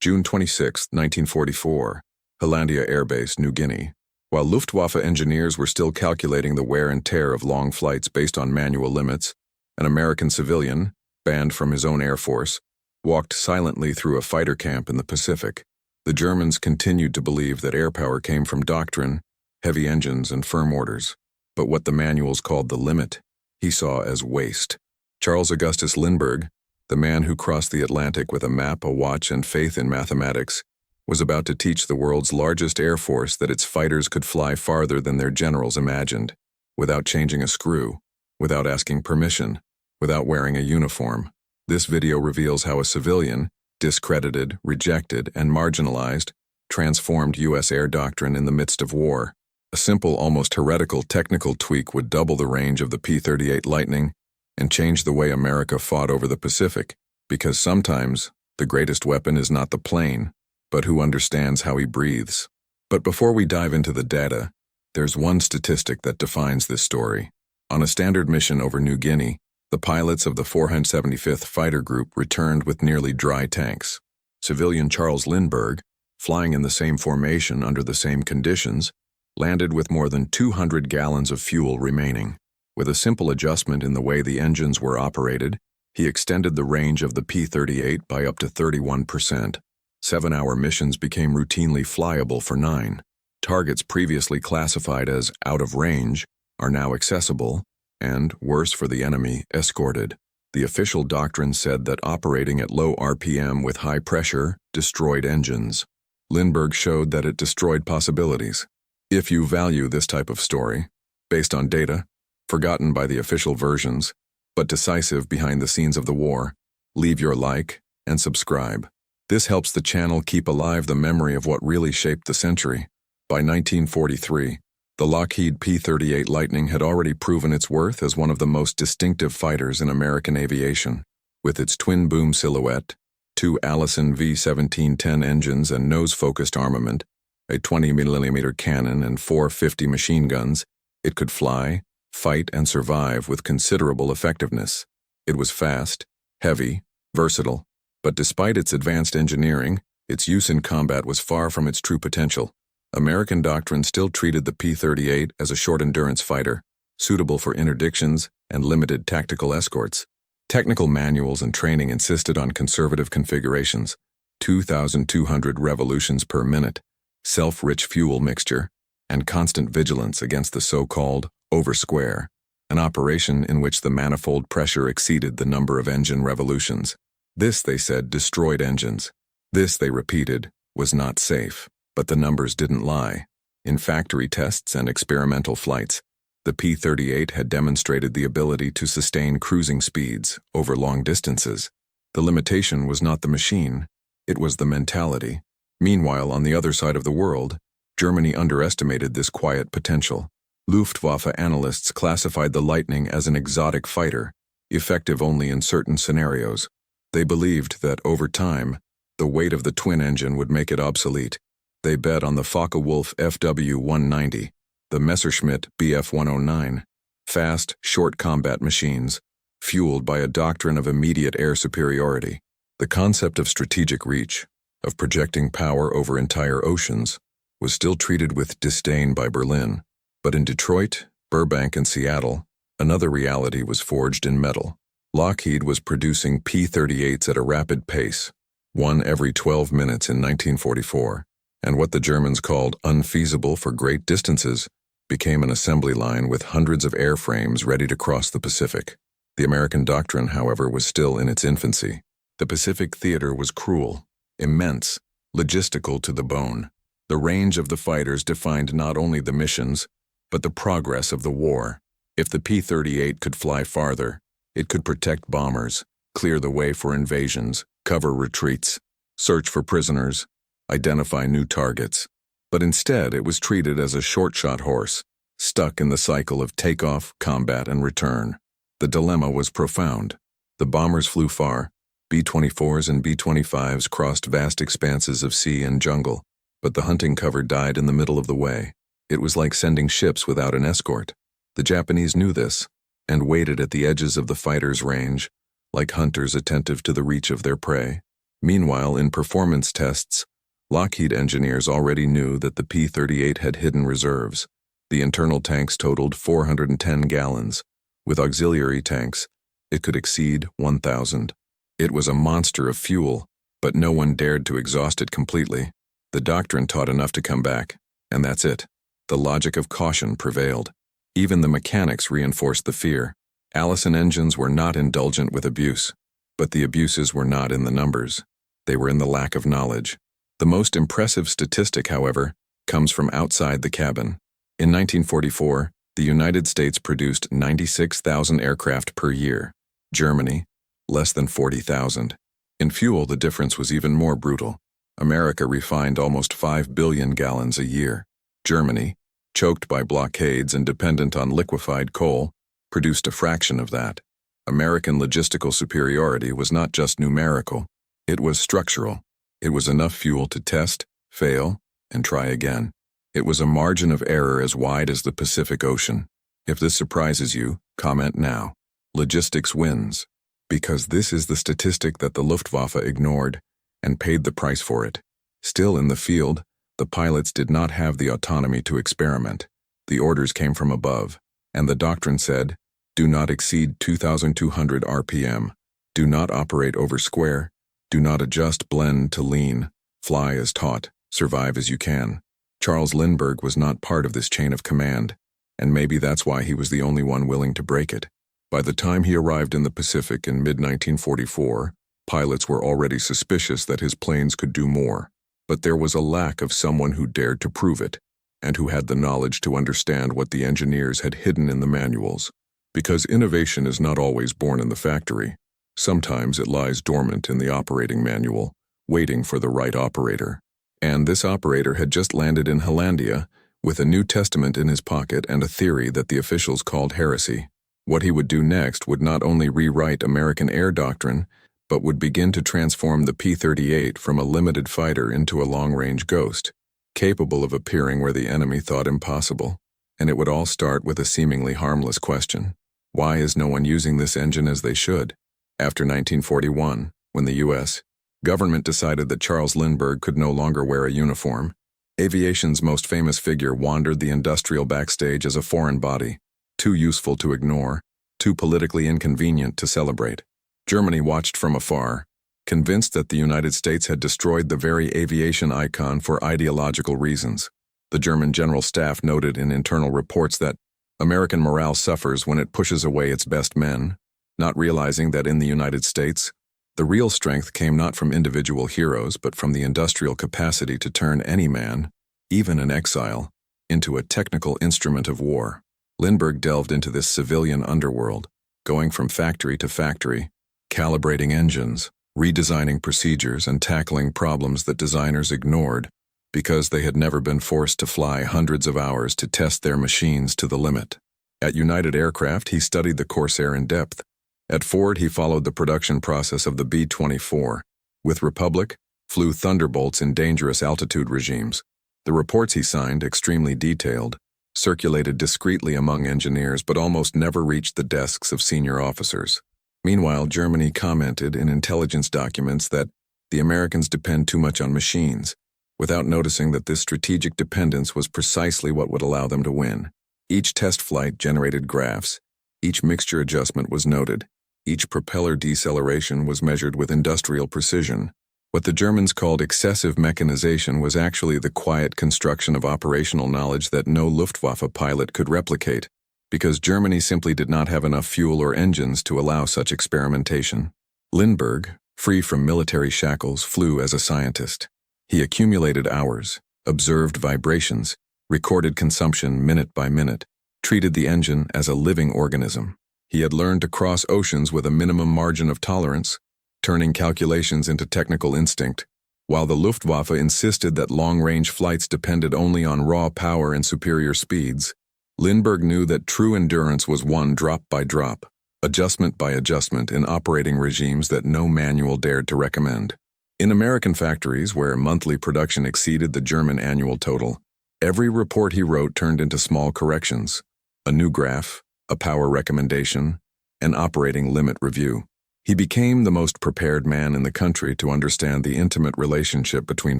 June 26, 1944, Hollandia Air Base, New Guinea. While Luftwaffe engineers were still calculating the wear and tear of long flights based on manual limits, an American civilian, banned from his own air force, walked silently through a fighter camp in the Pacific. The Germans continued to believe that air power came from doctrine, heavy engines, and firm orders. But what the manuals called the limit, he saw as waste. Charles Augustus Lindbergh, the man who crossed the Atlantic with a map, a watch, and faith in mathematics, was about to teach the world's largest air force that its fighters could fly farther than their generals imagined, without changing a screw, without asking permission, without wearing a uniform. This video reveals how a civilian, discredited, rejected, and marginalized, transformed U.S. air doctrine in the midst of war. A simple, almost heretical technical tweak would double the range of the P-38 Lightning and change the way America fought over the Pacific, because sometimes the greatest weapon is not the plane, but who understands how he breathes. But before we dive into the data, there's one statistic that defines this story. On a standard mission over New Guinea, the pilots of the 475th Fighter Group returned with nearly dry tanks. Civilian Charles Lindbergh, flying in the same formation under the same conditions, landed with more than 200 gallons of fuel remaining. With a simple adjustment in the way the engines were operated, he extended the range of the P-38 by up to 31%. 7-hour missions became routinely flyable for 9. Targets previously classified as out of range are now accessible and, worse for the enemy, escorted. The official doctrine said that operating at low RPM with high pressure destroyed engines. Lindbergh showed that it destroyed possibilities. If you value this type of story, based on data, forgotten by the official versions, but decisive behind the scenes of the war, leave your like and subscribe. This helps the channel keep alive the memory of what really shaped the century. By 1943, the Lockheed P-38 Lightning had already proven its worth as one of the most distinctive fighters in American aviation. With its twin-boom silhouette, 2 Allison V-1710 engines and nose-focused armament, a 20mm cannon and 4 50 machine guns, it could fly, fight, and survive with considerable effectiveness. It was fast, heavy, versatile, but despite its advanced engineering, its use in combat was far from its true potential. American doctrine still treated the P-38 as a short-endurance fighter, suitable for interdictions and limited tactical escorts. Technical manuals and training insisted on conservative configurations, 2,200 revolutions per minute, self-rich fuel mixture, and constant vigilance against the so-called oversquare, an operation in which the manifold pressure exceeded the number of engine revolutions. This, they said, destroyed engines. This, they repeated, was not safe. But the numbers didn't lie. In factory tests and experimental flights, the P-38 had demonstrated the ability to sustain cruising speeds over long distances. The limitation was not the machine, it was the mentality. Meanwhile, on the other side of the world, Germany underestimated this quiet potential. Luftwaffe analysts classified the Lightning as an exotic fighter, effective only in certain scenarios. They believed that, over time, the weight of the twin engine would make it obsolete. They bet on the Focke-Wulf FW-190, the Messerschmitt Bf-109, fast, short combat machines, fueled by a doctrine of immediate air superiority. The concept of strategic reach, of projecting power over entire oceans, was still treated with disdain by Berlin. But in Detroit, Burbank, and Seattle, another reality was forged in metal. Lockheed was producing P-38s at a rapid pace, one every 12 minutes in 1944. And what the Germans called unfeasible for great distances became an assembly line with hundreds of airframes ready to cross the Pacific. The American doctrine, however, was still in its infancy. The Pacific theater was cruel, immense, logistical to the bone. The range of the fighters defined not only the missions, but the progress of the war. If the P-38 could fly farther, it could protect bombers, clear the way for invasions, cover retreats, search for prisoners, identify new targets. But instead, it was treated as a short-shot horse, stuck in the cycle of takeoff, combat, and return. The dilemma was profound. The bombers flew far. B-24s and B-25s crossed vast expanses of sea and jungle, but the hunting cover died in the middle of the way. It was like sending ships without an escort. The Japanese knew this, and waited at the edges of the fighters' range, like hunters attentive to the reach of their prey. Meanwhile, in performance tests, Lockheed engineers already knew that the P-38 had hidden reserves. The internal tanks totaled 410 gallons. With auxiliary tanks, it could exceed 1,000. It was a monster of fuel, but no one dared to exhaust it completely. The doctrine taught enough to come back, and that's it. The logic of caution prevailed. Even the mechanics reinforced the fear. Allison engines were not indulgent with abuse, but the abuses were not in the numbers. They were in the lack of knowledge. The most impressive statistic, however, comes from outside the cabin. In 1944, the United States produced 96,000 aircraft per year. Germany, less than 40,000. In fuel, the difference was even more brutal. America refined almost 5 billion gallons a year. Germany, choked by blockades and dependent on liquefied coal, produced a fraction of that. American logistical superiority was not just numerical, it was structural. It was enough fuel to test, fail, and try again. It was a margin of error as wide as the Pacific Ocean. If this surprises you, comment now. Logistics wins. Because this is the statistic that the Luftwaffe ignored and paid the price for it. Still in the field, the pilots did not have the autonomy to experiment. The orders came from above, and the doctrine said, do not exceed 2,200 RPM. Do not operate over square. Do not adjust blend to lean. Fly as taught. Survive as you can. Charles Lindbergh was not part of this chain of command, and maybe that's why he was the only one willing to break it. By the time he arrived in the Pacific in mid-1944, pilots were already suspicious that his planes could do more. But there was a lack of someone who dared to prove it, and who had the knowledge to understand what the engineers had hidden in the manuals. Because innovation is not always born in the factory. Sometimes it lies dormant in the operating manual, waiting for the right operator. And this operator had just landed in Hollandia, with a New Testament in his pocket and a theory that the officials called heresy. What he would do next would not only rewrite American air doctrine, but would begin to transform the P-38 from a limited fighter into a long-range ghost, capable of appearing where the enemy thought impossible. And it would all start with a seemingly harmless question. Why is no one using this engine as they should? After 1941, when the U.S. government decided that Charles Lindbergh could no longer wear a uniform, aviation's most famous figure wandered the industrial backstage as a foreign body, too useful to ignore, too politically inconvenient to celebrate. Germany watched from afar, convinced that the United States had destroyed the very aviation icon for ideological reasons. The German General Staff noted in internal reports that American morale suffers when it pushes away its best men, not realizing that in the United States, the real strength came not from individual heroes but from the industrial capacity to turn any man, even an exile, into a technical instrument of war. Lindbergh delved into this civilian underworld, going from factory to factory, calibrating engines, redesigning procedures, and tackling problems that designers ignored because they had never been forced to fly hundreds of hours to test their machines to the limit. At United Aircraft, he studied the Corsair in depth. At Ford, he followed the production process of the B-24. With Republic, flew Thunderbolts in dangerous altitude regimes. The reports he signed, extremely detailed, circulated discreetly among engineers but almost never reached the desks of senior officers. Meanwhile, Germany commented in intelligence documents that the Americans depend too much on machines, without noticing that this strategic dependence was precisely what would allow them to win. Each test flight generated graphs, each mixture adjustment was noted, each propeller deceleration was measured with industrial precision. What the Germans called excessive mechanization was actually the quiet construction of operational knowledge that no Luftwaffe pilot could replicate, because Germany simply did not have enough fuel or engines to allow such experimentation. Lindbergh, free from military shackles, flew as a scientist. He accumulated hours, observed vibrations, recorded consumption minute by minute, treated the engine as a living organism. He had learned to cross oceans with a minimum margin of tolerance, turning calculations into technical instinct. While the Luftwaffe insisted that long-range flights depended only on raw power and superior speeds, Lindbergh knew that true endurance was won drop by drop, adjustment by adjustment in operating regimes that no manual dared to recommend. In American factories, where monthly production exceeded the German annual total, every report he wrote turned into small corrections, a new graph, a power recommendation, an operating limit review. He became the most prepared man in the country to understand the intimate relationship between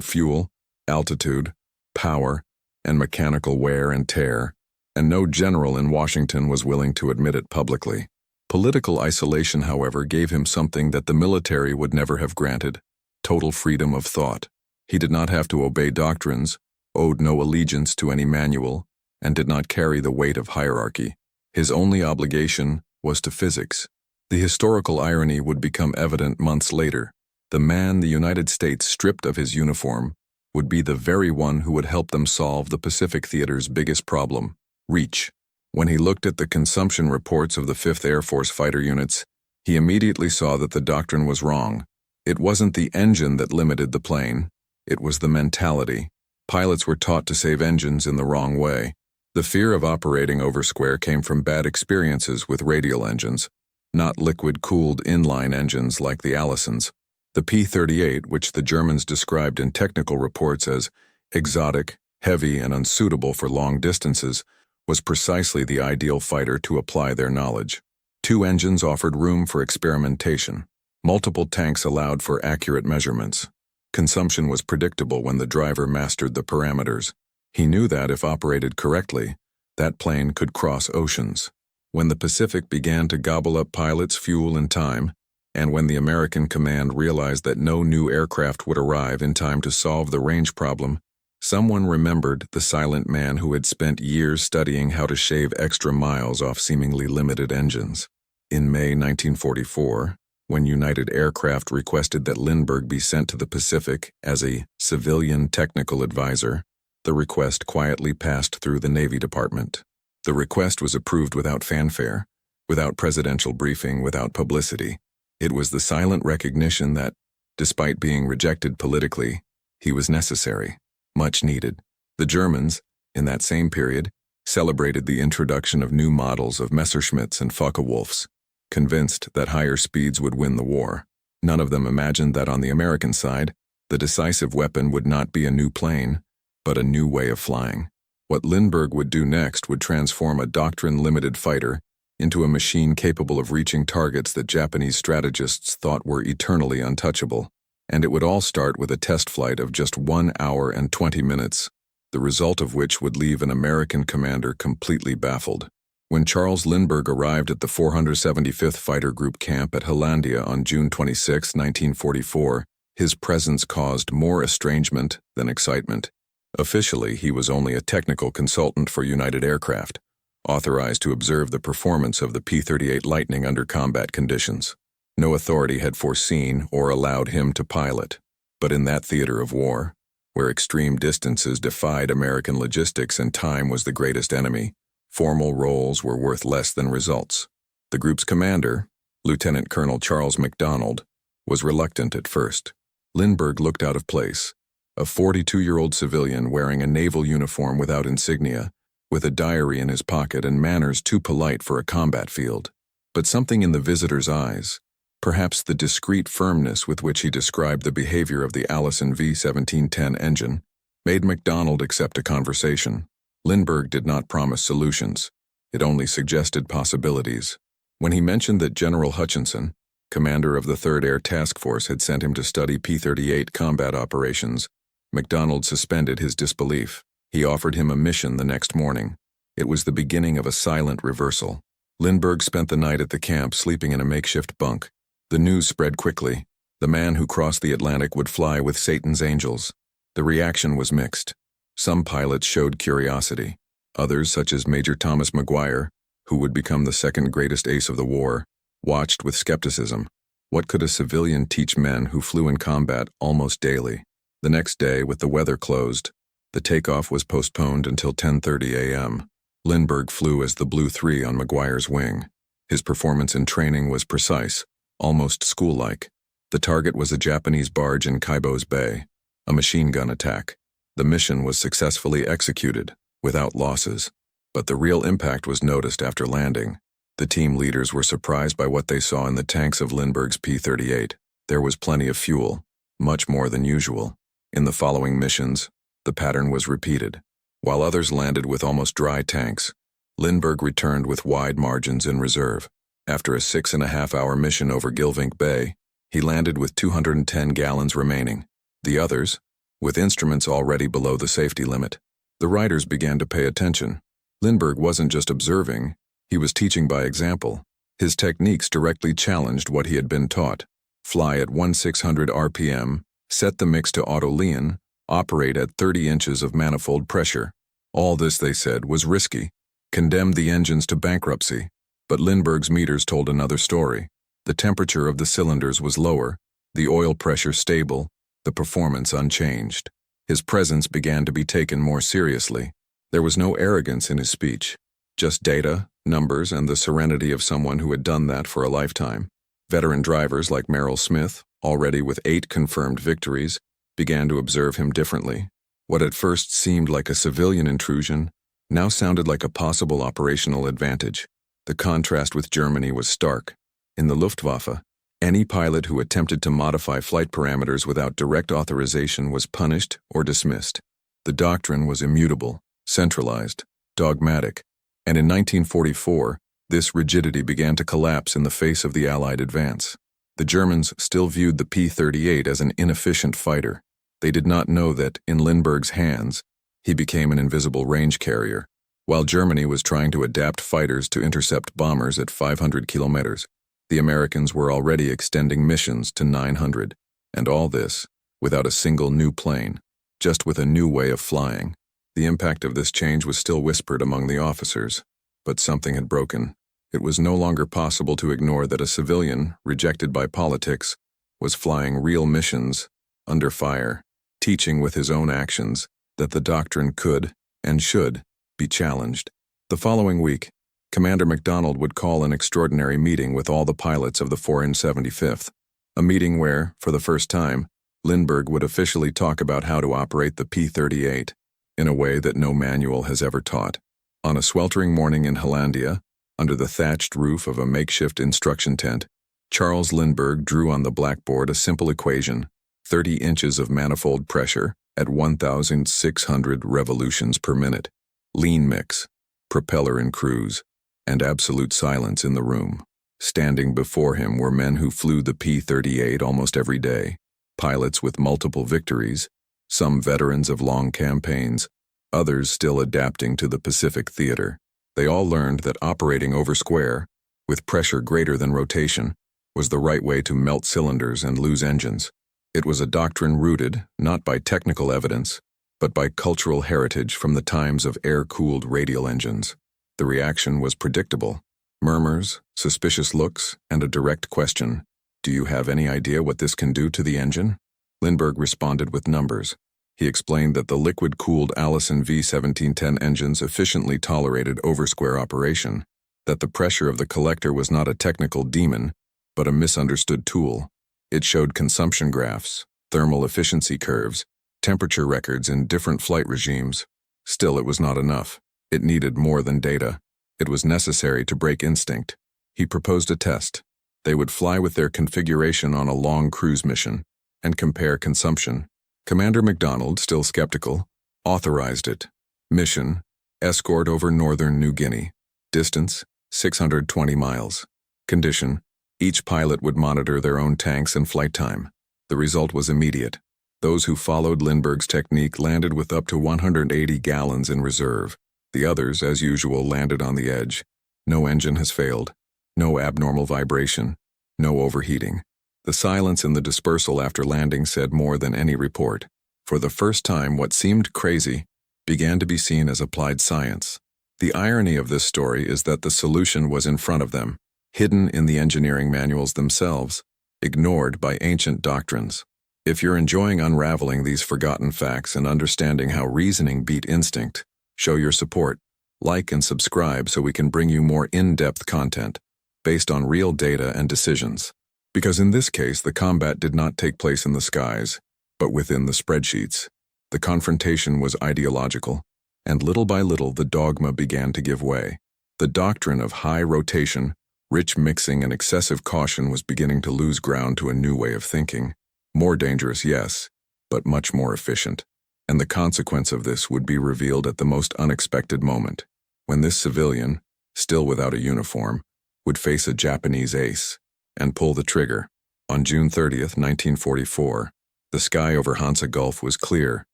fuel, altitude, power, and mechanical wear and tear, and no general in Washington was willing to admit it publicly. Political isolation, however, gave him something that the military would never have granted: total freedom of thought. He did not have to obey doctrines, owed no allegiance to any manual, and did not carry the weight of hierarchy. His only obligation was to physics. The historical irony would become evident months later. The man the United States stripped of his uniform would be the very one who would help them solve the Pacific Theater's biggest problem: reach. When he looked at the consumption reports of the 5th Air Force fighter units, he immediately saw that the doctrine was wrong. It wasn't the engine that limited the plane, it was the mentality. Pilots were taught to save engines in the wrong way. The fear of operating over square came from bad experiences with radial engines, not liquid-cooled inline engines like the Allisons. The P-38, which the Germans described in technical reports as exotic, heavy, and unsuitable for long distances, was precisely the ideal fighter to apply their knowledge. 2 engines offered room for experimentation. Multiple tanks allowed for accurate measurements. Consumption was predictable when the driver mastered the parameters. He knew that, if operated correctly, that plane could cross oceans. When the Pacific began to gobble up pilots, fuel, and time, and when the American command realized that no new aircraft would arrive in time to solve the range problem, someone remembered the silent man who had spent years studying how to shave extra miles off seemingly limited engines. In May 1944, when United Aircraft requested that Lindbergh be sent to the Pacific as a civilian technical advisor, the request quietly passed through the Navy Department. The request was approved without fanfare, without presidential briefing, without publicity. It was the silent recognition that, despite being rejected politically, he was necessary, much needed. The Germans, in that same period, celebrated the introduction of new models of Messerschmitts and Focke-Wulfs, convinced that higher speeds would win the war. None of them imagined that on the American side, the decisive weapon would not be a new plane, but a new way of flying. What Lindbergh would do next would transform a doctrine-limited fighter into a machine capable of reaching targets that Japanese strategists thought were eternally untouchable. And it would all start with a test flight of just 1 hour and 20 minutes, the result of which would leave an American commander completely baffled. When Charles Lindbergh arrived at the 475th Fighter Group camp at Hollandia on June 26, 1944, his presence caused more estrangement than excitement. Officially, he was only a technical consultant for United Aircraft, authorized to observe the performance of the P-38 Lightning under combat conditions. No authority had foreseen or allowed him to pilot. But in that theater of war, where extreme distances defied American logistics and time was the greatest enemy, formal roles were worth less than results. The group's commander, Lieutenant Colonel Charles MacDonald, was reluctant at first. Lindbergh looked out of place, a 42-year-old civilian wearing a naval uniform without insignia, with a diary in his pocket and manners too polite for a combat field. But something in the visitor's eyes, perhaps the discreet firmness with which he described the behavior of the Allison V-1710 engine, made MacDonald accept a conversation. Lindbergh did not promise solutions. It only suggested possibilities. When he mentioned that General Hutchinson, commander of the 3rd Air Task Force, had sent him to study P-38 combat operations, MacDonald suspended his disbelief. He offered him a mission the next morning. It was the beginning of a silent reversal. Lindbergh spent the night at the camp sleeping in a makeshift bunk. The news spread quickly. The man who crossed the Atlantic would fly with Satan's angels. The reaction was mixed. Some pilots showed curiosity. Others, such as Major Thomas Maguire, who would become the second greatest ace of the war, watched with skepticism. What could a civilian teach men who flew in combat almost daily? The next day, with the weather closed, the takeoff was postponed until 10:30 a.m. Lindbergh flew as the Blue 3 on Maguire's wing. His performance in training was precise, almost school-like. The target was a Japanese barge in Kaibo's Bay, a machine gun attack. The mission was successfully executed, without losses. But the real impact was noticed after landing. The team leaders were surprised by what they saw in the tanks of Lindbergh's P-38. There was plenty of fuel, much more than usual. In the following missions, the pattern was repeated. While others landed with almost dry tanks, Lindbergh returned with wide margins in reserve. After a 6.5-hour mission over Gilvink Bay, he landed with 210 gallons remaining. The others, with instruments already below the safety limit. The riders began to pay attention. Lindbergh wasn't just observing, he was teaching by example. His techniques directly challenged what he had been taught. Fly at 1600 RPM, set the mix to auto-lean, operate at 30 inches of manifold pressure. All this, they said, was risky, condemned the engines to bankruptcy. But Lindbergh's meters told another story. The temperature of the cylinders was lower, the oil pressure stable, the performance unchanged. His presence began to be taken more seriously. There was no arrogance in his speech, just data, numbers, and the serenity of someone who had done that for a lifetime. Veteran drivers like Merrill Smith, already with 8 confirmed victories, began to observe him differently. What at first seemed like a civilian intrusion now sounded like a possible operational advantage. The contrast with Germany was stark. In the Luftwaffe, any pilot who attempted to modify flight parameters without direct authorization was punished or dismissed. The doctrine was immutable, centralized, dogmatic, and in 1944, this rigidity began to collapse in the face of the Allied advance. The Germans still viewed the P-38 as an inefficient fighter. They did not know that, in Lindbergh's hands, he became an invisible range carrier, while Germany was trying to adapt fighters to intercept bombers at 500 kilometers. The Americans were already extending missions to 900, and all this without a single new plane, just with a new way of flying. The impact of this change was still whispered among the officers, but something had broken. It was no longer possible to ignore that a civilian, rejected by politics, was flying real missions under fire, teaching with his own actions that the doctrine could and should be challenged. The following week, Commander MacDonald would call an extraordinary meeting with all the pilots of the 475th, a meeting where, for the first time, Lindbergh would officially talk about how to operate the P-38 in a way that no manual has ever taught. On a sweltering morning in Hollandia, under the thatched roof of a makeshift instruction tent, Charles Lindbergh drew on the blackboard a simple equation: 30 inches of manifold pressure at 1,600 revolutions per minute, lean mix, propeller in cruise, and absolute silence in the room. Standing before him were men who flew the P-38 almost every day, pilots with multiple victories, some veterans of long campaigns, others still adapting to the Pacific theater. They all learned that operating over square, with pressure greater than rotation, was the right way to melt cylinders and lose engines. It was a doctrine rooted, not by technical evidence, but by cultural heritage from the times of air-cooled radial engines. The reaction was predictable: murmurs, suspicious looks, and a direct question: "Do you have any idea what this can do to the engine?" Lindbergh responded with numbers. He explained that the liquid-cooled Allison V1710 engines efficiently tolerated over-square operation, that the pressure of the collector was not a technical demon, but a misunderstood tool. It showed consumption graphs, thermal efficiency curves, temperature records in different flight regimes. Still, it was not enough. It needed more than data. It was necessary to break instinct. He proposed a test. They would fly with their configuration on a long cruise mission and compare consumption. Commander MacDonald, still skeptical, authorized it. Mission: escort over northern New Guinea. Distance: 620 miles. Condition: each pilot would monitor their own tanks and flight time. The result was immediate. Those who followed Lindbergh's technique landed with up to 180 gallons in reserve. The others, as usual, landed on the edge. No engine has failed. No abnormal vibration. No overheating. The silence in the dispersal after landing said more than any report. For the first time, what seemed crazy began to be seen as applied science. The irony of this story is that the solution was in front of them, hidden in the engineering manuals themselves, ignored by ancient doctrines. If you're enjoying unraveling these forgotten facts and understanding how reasoning beat instinct, show your support. Like and subscribe so we can bring you more in-depth content based on real data and decisions. Because in this case, the combat did not take place in the skies, but within the spreadsheets. The confrontation was ideological, and little by little the dogma began to give way. The doctrine of high rotation, rich mixing, and excessive caution was beginning to lose ground to a new way of thinking. More dangerous, yes, but much more efficient. And the consequence of this would be revealed at the most unexpected moment, when this civilian, still without a uniform, would face a Japanese ace and pull the trigger. On June 30th, 1944, the sky over Hansa Gulf was clear,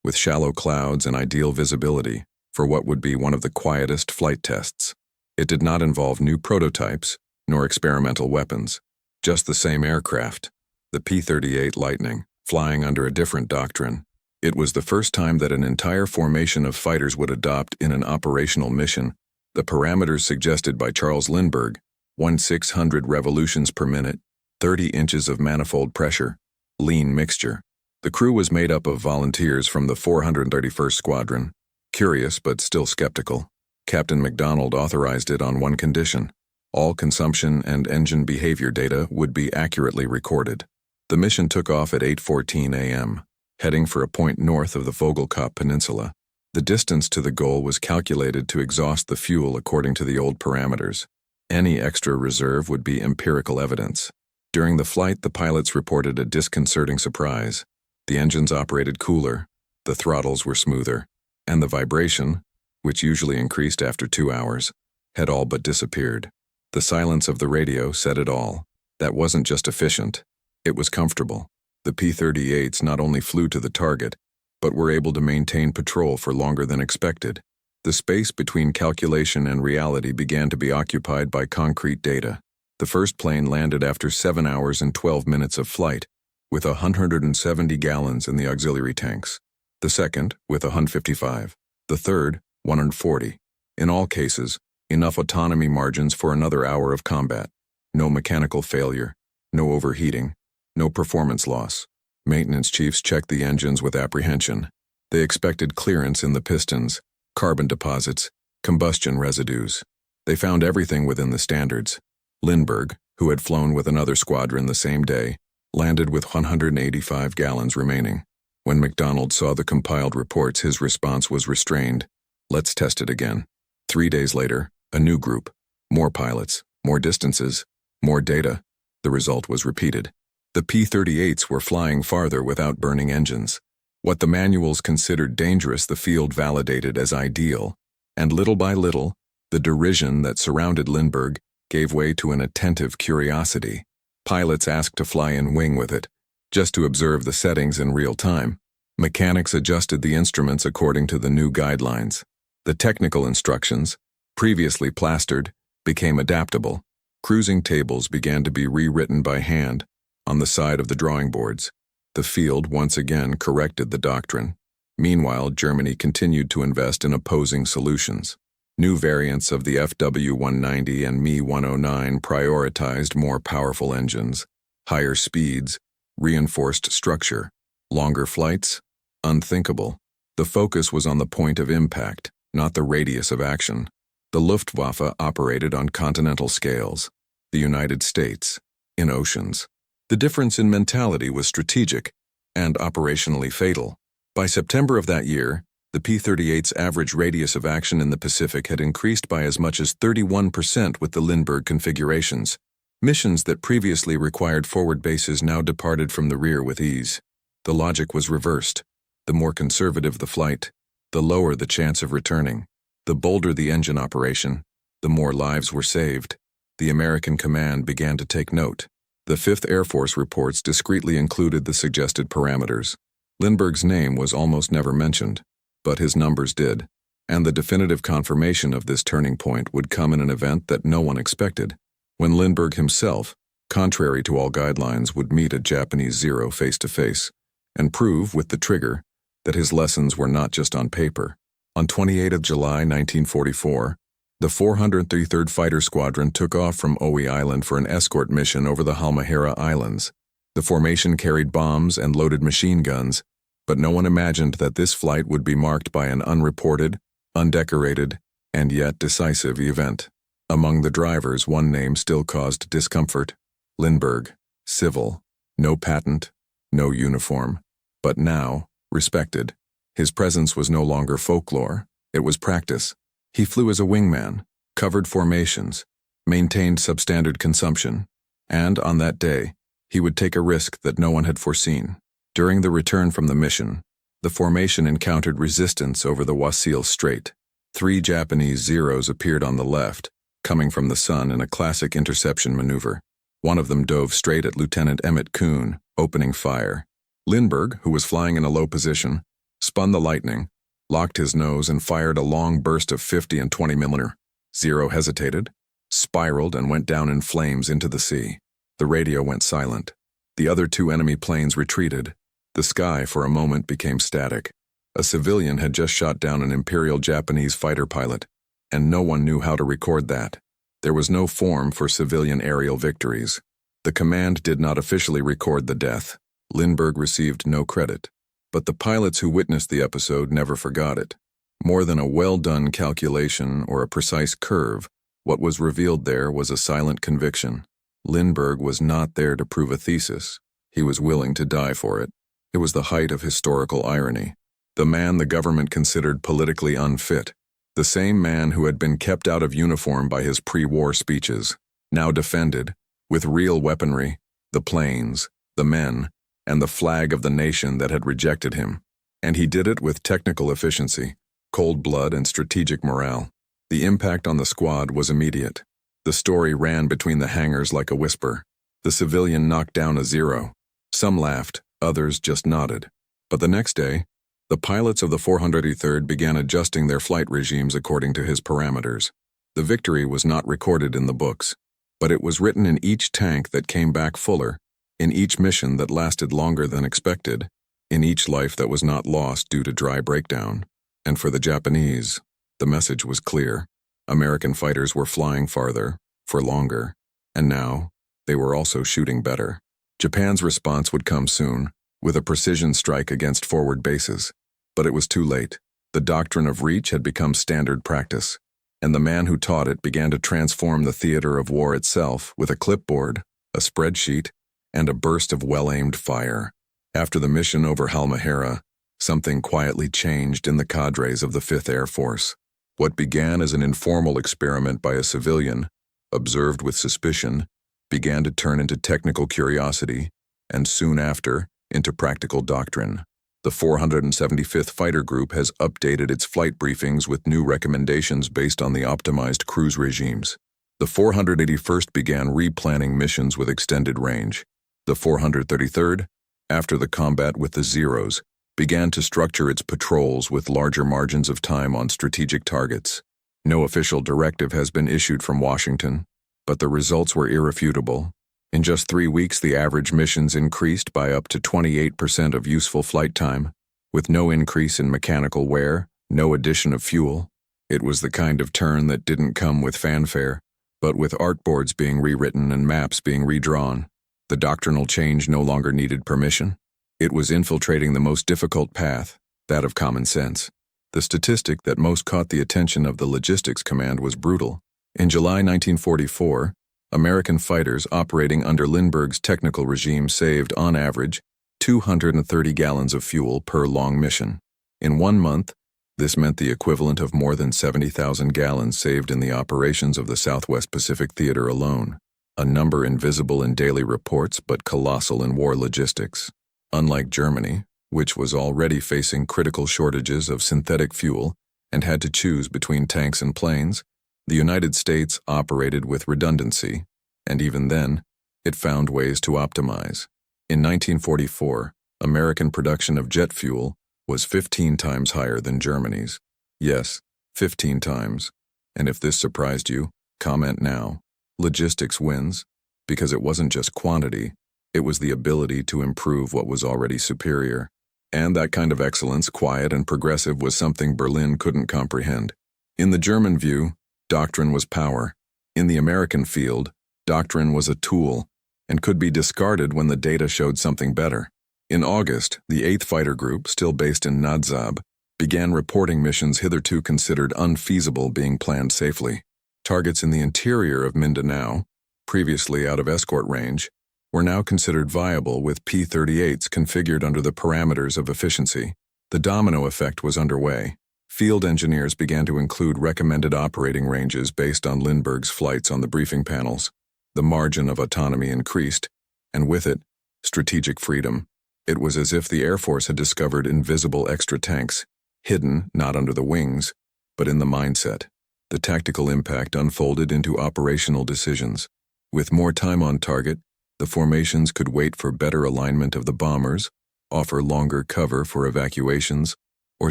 with shallow clouds and ideal visibility for what would be one of the quietest flight tests. It did not involve new prototypes nor experimental weapons, just the same aircraft, the P-38 Lightning, flying under a different doctrine. It was the first time that an entire formation of fighters would adopt in an operational mission the parameters suggested by Charles Lindbergh: 1/600 revolutions per minute, 30 inches of manifold pressure, lean mixture. The crew was made up of volunteers from the 431st Squadron, curious but still skeptical. Captain MacDonald authorized it on one condition: all consumption and engine behavior data would be accurately recorded. The mission took off at 8:14 a.m., heading for a point north of the Vogelkop Peninsula. The distance to the goal was calculated to exhaust the fuel according to the old parameters. Any extra reserve would be empirical evidence. During the flight, the pilots reported a disconcerting surprise. The engines operated cooler, the throttles were smoother, and the vibration, which usually increased after 2 hours, had all but disappeared. The silence of the radio said it all. That wasn't just efficient, it was comfortable. The P-38s not only flew to the target, but were able to maintain patrol for longer than expected. The space between calculation and reality began to be occupied by concrete data. The first plane landed after 7 hours and 12 minutes of flight, with 170 gallons in the auxiliary tanks. The second, with 155. The third, 140. In all cases, enough autonomy margins for another hour of combat. No mechanical failure, no overheating, no performance loss. Maintenance chiefs checked the engines with apprehension. They expected clearance in the pistons, carbon deposits, combustion residues. They found everything within the standards. Lindbergh, who had flown with another squadron the same day, landed with 185 gallons remaining. When MacDonald saw the compiled reports, his response was restrained. Let's test it again. 3 days later, a new group. More pilots, more distances, more data. The result was repeated. The P-38s were flying farther without burning engines. What the manuals considered dangerous, the field validated as ideal. And little by little, the derision that surrounded Lindbergh gave way to an attentive curiosity. Pilots asked to fly in wing with it, just to observe the settings in real time. Mechanics adjusted the instruments according to the new guidelines. The technical instructions, previously plastered, became adaptable. Cruising tables began to be rewritten by hand on the side of the drawing boards. The field once again corrected the doctrine. Meanwhile, Germany continued to invest in opposing solutions. New variants of the FW-190 and Me-109 prioritized more powerful engines, higher speeds, reinforced structure, longer flights, unthinkable. The focus was on the point of impact, not the radius of action. The Luftwaffe operated on continental scales, the United States, in oceans. The difference in mentality was strategic and operationally fatal. By September of that year, the P-38's average radius of action in the Pacific had increased by as much as 31% with the Lindbergh configurations. Missions that previously required forward bases now departed from the rear with ease. The logic was reversed. The more conservative the flight, the lower the chance of returning. The bolder the engine operation, the more lives were saved. The American command began to take note. The 5th Air Force reports discreetly included the suggested parameters. Lindbergh's name was almost never mentioned, but his numbers did. And the definitive confirmation of this turning point would come in an event that no one expected, when Lindbergh himself, contrary to all guidelines, would meet a Japanese Zero face-to-face and prove with the trigger that his lessons were not just on paper. On 28 July 1944, the 433rd Fighter Squadron took off from Oe Island for an escort mission over the Halmahera Islands. The formation carried bombs and loaded machine guns, but no one imagined that this flight would be marked by an unreported, undecorated, and yet decisive event. Among the drivers, one name still caused discomfort: Lindbergh, civil, no patent, no uniform, but now respected. His presence was no longer folklore, it was practice. He flew as a wingman, covered formations, maintained substandard consumption, and on that day, he would take a risk that no one had foreseen. During the return from the mission, the formation encountered resistance over the Wasil Strait. 3 Japanese Zeros appeared on the left, coming from the sun in a classic interception maneuver. One of them dove straight at Lieutenant Emmett Kuhn, opening fire. Lindbergh, who was flying in a low position, spun the Lightning, locked his nose, and fired a long burst of 50 and 20 millimeter. Zero hesitated, spiraled, and went down in flames into the sea. The radio went silent. The other two enemy planes retreated. The sky for a moment became static. A civilian had just shot down an Imperial Japanese fighter pilot, and no one knew how to record that. There was no form for civilian aerial victories. The command did not officially record the death. Lindbergh received no credit, but the pilots who witnessed the episode never forgot it. More than a well-done calculation or a precise curve, what was revealed there was a silent conviction. Lindbergh was not there to prove a thesis. He was willing to die for it. It was the height of historical irony. The man the government considered politically unfit, the same man who had been kept out of uniform by his pre-war speeches, now defended, with real weaponry, the planes, the men, and the flag of the nation that had rejected him. And he did it with technical efficiency, cold blood, and strategic morale. The impact on the squad was immediate. The story ran between the hangars like a whisper. The civilian knocked down a zero. Some laughed, others just nodded. But the next day, the pilots of the 433rd began adjusting their flight regimes according to his parameters. The victory was not recorded in the books, but it was written in each tank that came back fuller, in each mission that lasted longer than expected, in each life that was not lost due to dry breakdown. And for the Japanese, the message was clear. American fighters were flying farther, for longer, and now they were also shooting better. Japan's response would come soon, with a precision strike against forward bases. But it was too late. The doctrine of reach had become standard practice, and the man who taught it began to transform the theater of war itself with a clipboard, a spreadsheet, and a burst of well-aimed fire. After the mission over Halmahera, something quietly changed in the cadres of the 5th Air Force. What began as an informal experiment by a civilian, observed with suspicion, began to turn into technical curiosity, and soon after, into practical doctrine. The 475th Fighter Group has updated its flight briefings with new recommendations based on the optimized cruise regimes. The 481st began replanning missions with extended range. The 433rd, after the combat with the Zeros, began to structure its patrols with larger margins of time on strategic targets. No official directive has been issued from Washington, but the results were irrefutable. In just 3 weeks, the average missions increased by up to 28% of useful flight time, with no increase in mechanical wear, no addition of fuel. It was the kind of turn that didn't come with fanfare, but with artboards being rewritten and maps being redrawn. The doctrinal change no longer needed permission. It was infiltrating the most difficult path, that of common sense. The statistic that most caught the attention of the Logistics Command was brutal. In July 1944, American fighters operating under Lindbergh's technical regime saved, on average, 230 gallons of fuel per long mission. In 1 month, this meant the equivalent of more than 70,000 gallons saved in the operations of the Southwest Pacific Theater alone, a number invisible in daily reports but colossal in war logistics. Unlike Germany, which was already facing critical shortages of synthetic fuel and had to choose between tanks and planes, the United States operated with redundancy, and even then, it found ways to optimize. In 1944, American production of jet fuel was 15 times higher than Germany's. Yes, 15 times. And if this surprised you, comment now. Logistics wins, because it wasn't just quantity, it was the ability to improve what was already superior. And that kind of excellence, quiet and progressive, was something Berlin couldn't comprehend. In the German view, doctrine was power. In the American field, doctrine was a tool and could be discarded when the data showed something better. In August, the 8th Fighter Group, still based in Nadzab, began reporting missions hitherto considered unfeasible being planned safely. Targets in the interior of Mindanao, previously out of escort range, were now considered viable with P-38s configured under the parameters of efficiency. The domino effect was underway. Field engineers began to include recommended operating ranges based on Lindbergh's flights on the briefing panels. The margin of autonomy increased, and with it, strategic freedom. It was as if the Air Force had discovered invisible extra tanks, hidden not under the wings, but in the mindset. the tactical impact unfolded into operational decisions. With more time on target, the formations could wait for better alignment of the bombers, offer longer cover for evacuations, or